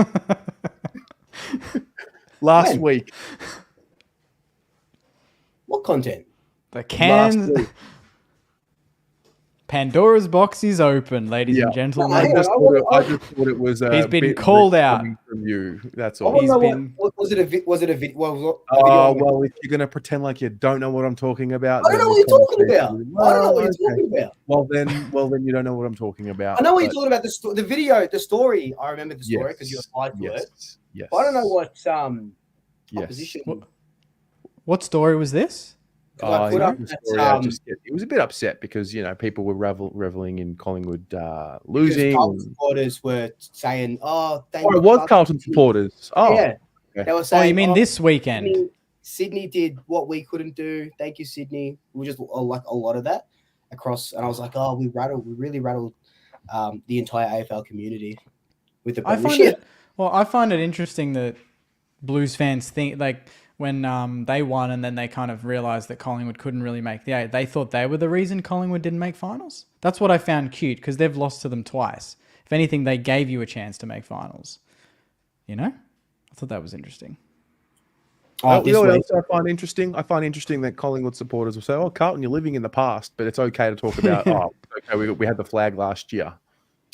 Last week. What content? The Cairns. Pandora's box is open, ladies and gentlemen. I just thought it was. He's been called out from you. That's all. Was it a video? Well, if you're going to pretend like you don't know what I'm talking about, I don't know what you're talking about. I don't know what you're talking about. Well, then you don't know what I'm talking about. I know what you're talking about. The video, the story. I remember the story because you applied for it. Yes. But I don't know what opposition. What story was this? He was a bit upset because people were reveling in Collingwood losing. Carlton supporters were saying, it was Carlton supporters. Oh, yeah. Okay. They were saying, you mean this weekend? Sydney did what we couldn't do. Thank you, Sydney. We just like a lot of that across, and I was like, we really rattled the entire AFL community with the premiership. I find it interesting that Blues fans think like. When they won and then they kind of realised that Collingwood couldn't really make the 8, they thought they were the reason Collingwood didn't make finals. That's what I found cute because they've lost to them twice. If anything, they gave you a chance to make finals. I thought that was interesting. What else I find interesting? I find interesting that Collingwood supporters will say, Carlton, you're living in the past, but it's okay to talk about, we had the flag last year.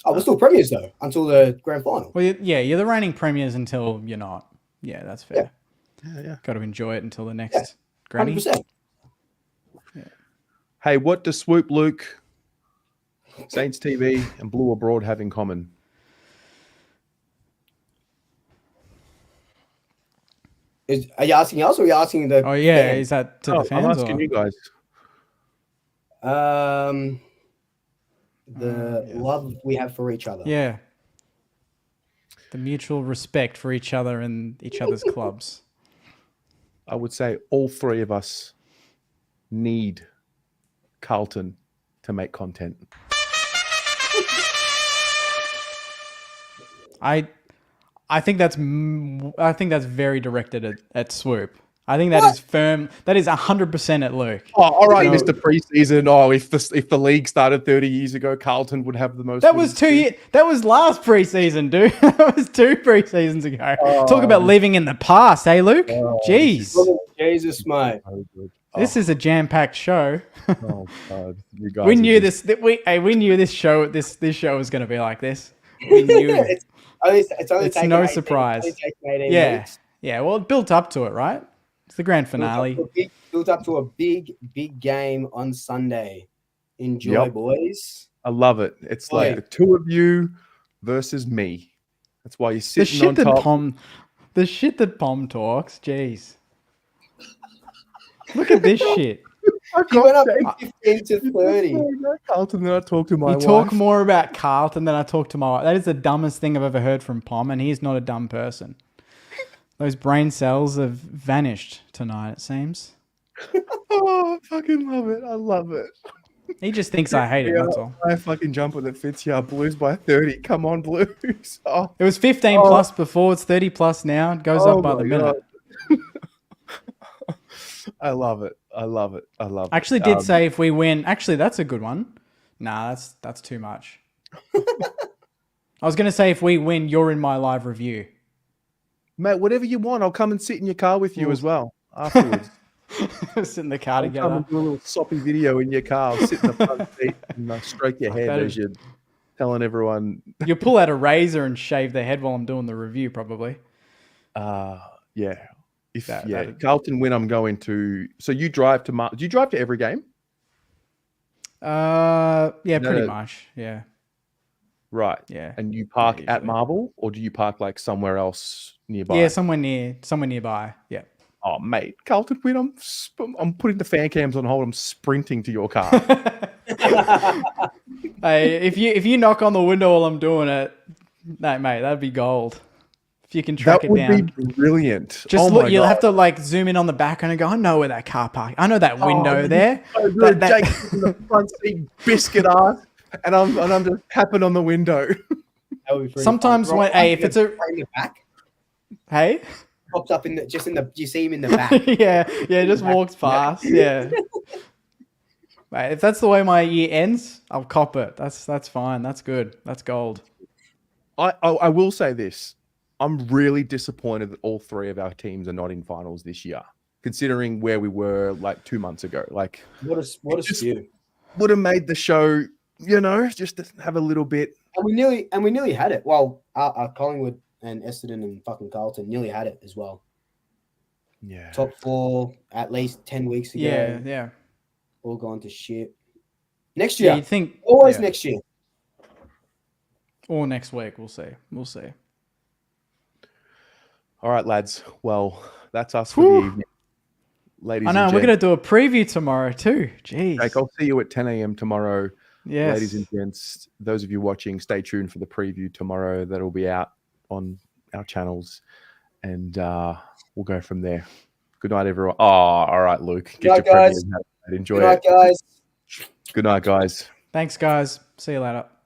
We're still premiers though, until the grand final. Well, you're the reigning premiers until you're not. Yeah, that's fair. Yeah. Yeah. Got to enjoy it until the next granny. 100%. Yeah. Hey, what does Swoop Luke, Saints TV, and Blue Abroad have in common? Are you asking us or are you asking the? Oh yeah, is that to the fans? I'm asking you guys. The love we have for each other. Yeah. The mutual respect for each other and each other's clubs. I would say all three of us need Carlton to make content. I think that's very directed at Swoop. I think that is firm. That is 100% at Luke. Oh, all right, No. Mr. Preseason. Oh, if the league started 30 years ago, Carlton would have the most. That was 2 years. That was last preseason, dude. That was 2 preseasons ago. Talk about living in the past, hey, Luke? Jeez. Jesus, mate. This is a jam-packed show. Oh God, you guys. We knew this. We knew this show. This show was going to be like this. We knew it. It's only It's taken no 18 surprise. It's only taken 18 Yeah, weeks. yeah. Well, it built up to it, right? It's the grand finale. Built up to a big game on Sunday. Enjoy, Yep. boys. I love it. It's like the two of you versus me. That's why you're The sitting on top. The shit that Pom talks. Jeez. Look at this shit. He went up 15 to 30. Carlton, then I talk to my You wife. talk more about Carlton than I talk to my wife. That is the dumbest thing I've ever heard from Pom, and he's not a dumb person. Those brain cells have vanished tonight, it seems. Oh, I fucking love it. I love it. He just thinks I hate him, that's all. I fucking jumper that fits here. Blues by 30. Come on, Blues. Oh, It was 15 plus before, it's 30 plus now. It goes up by the minute. God. I love it. I love it. I love it. I actually did say if we win, actually that's a good one. Nah, that's too much. I was going to say if we win, you're in my live review. Mate, whatever you want, I'll come and sit in your car with you as well afterwards. Sit in the car I'll come together. and do a little soppy video in your car. I'll sit in the front seat and stroke your head That as is- you're telling everyone. You'll pull out a razor and shave their head while I'm doing the review, probably. Yeah. If That'd- Carlton win, I'm going to. So you drive to do you drive to every game? Yeah, No, pretty no. much. Yeah, Right. yeah. And you park Yeah, at usually. Marvel, or do you park like somewhere else nearby? Yeah, somewhere nearby. Yeah. Oh, mate, Carlton win. I'm putting the fan cams on hold. I'm sprinting to your car. Hey, if you knock on the window while I'm doing it, no, mate, that'd be gold. If you can track That it would down. be brilliant. Just Oh look, my you'll God. have to like zoom in on the back and go, I know where that car park. I know that window Oh, there. So good. That- Jake's in the front seat, biscuit ass, and I'm just tapping on the window. That would be pretty Sometimes fun. when, hey, if it's a, Right in the back, hey, pops up you see him in the back. yeah, just walks past. Yeah. Mate, if that's the way my year ends, I'll cop it. That's fine. That's good. That's gold. I will say this. I'm really disappointed that all three of our teams are not in finals this year, considering where we were like 2 months ago. Like, What a skew. would have made the show, just to have a little bit. And we nearly had it. Well, Collingwood and Essendon and fucking Carlton nearly had it as well. Yeah. Top 4 at least 10 weeks ago. Yeah. All gone to shit. Next Yeah, year. you'd think, Always yeah. next year. Or next week, we'll see. We'll see. All right, lads. Well, that's us for Whew. the evening. Ladies I know, and we're gents. going to do a preview tomorrow too. Jeez. Jake, I'll see you at 10 a.m. tomorrow. Yes. Ladies and gents, those of you watching, stay tuned for the preview tomorrow. That'll be out on our channels, and we'll go from there. Good night, everyone. Oh, all right, Luke. Good night, your guys. Premier and enjoy Good night, it. guys. Good night, guys. Thanks, guys. See you later.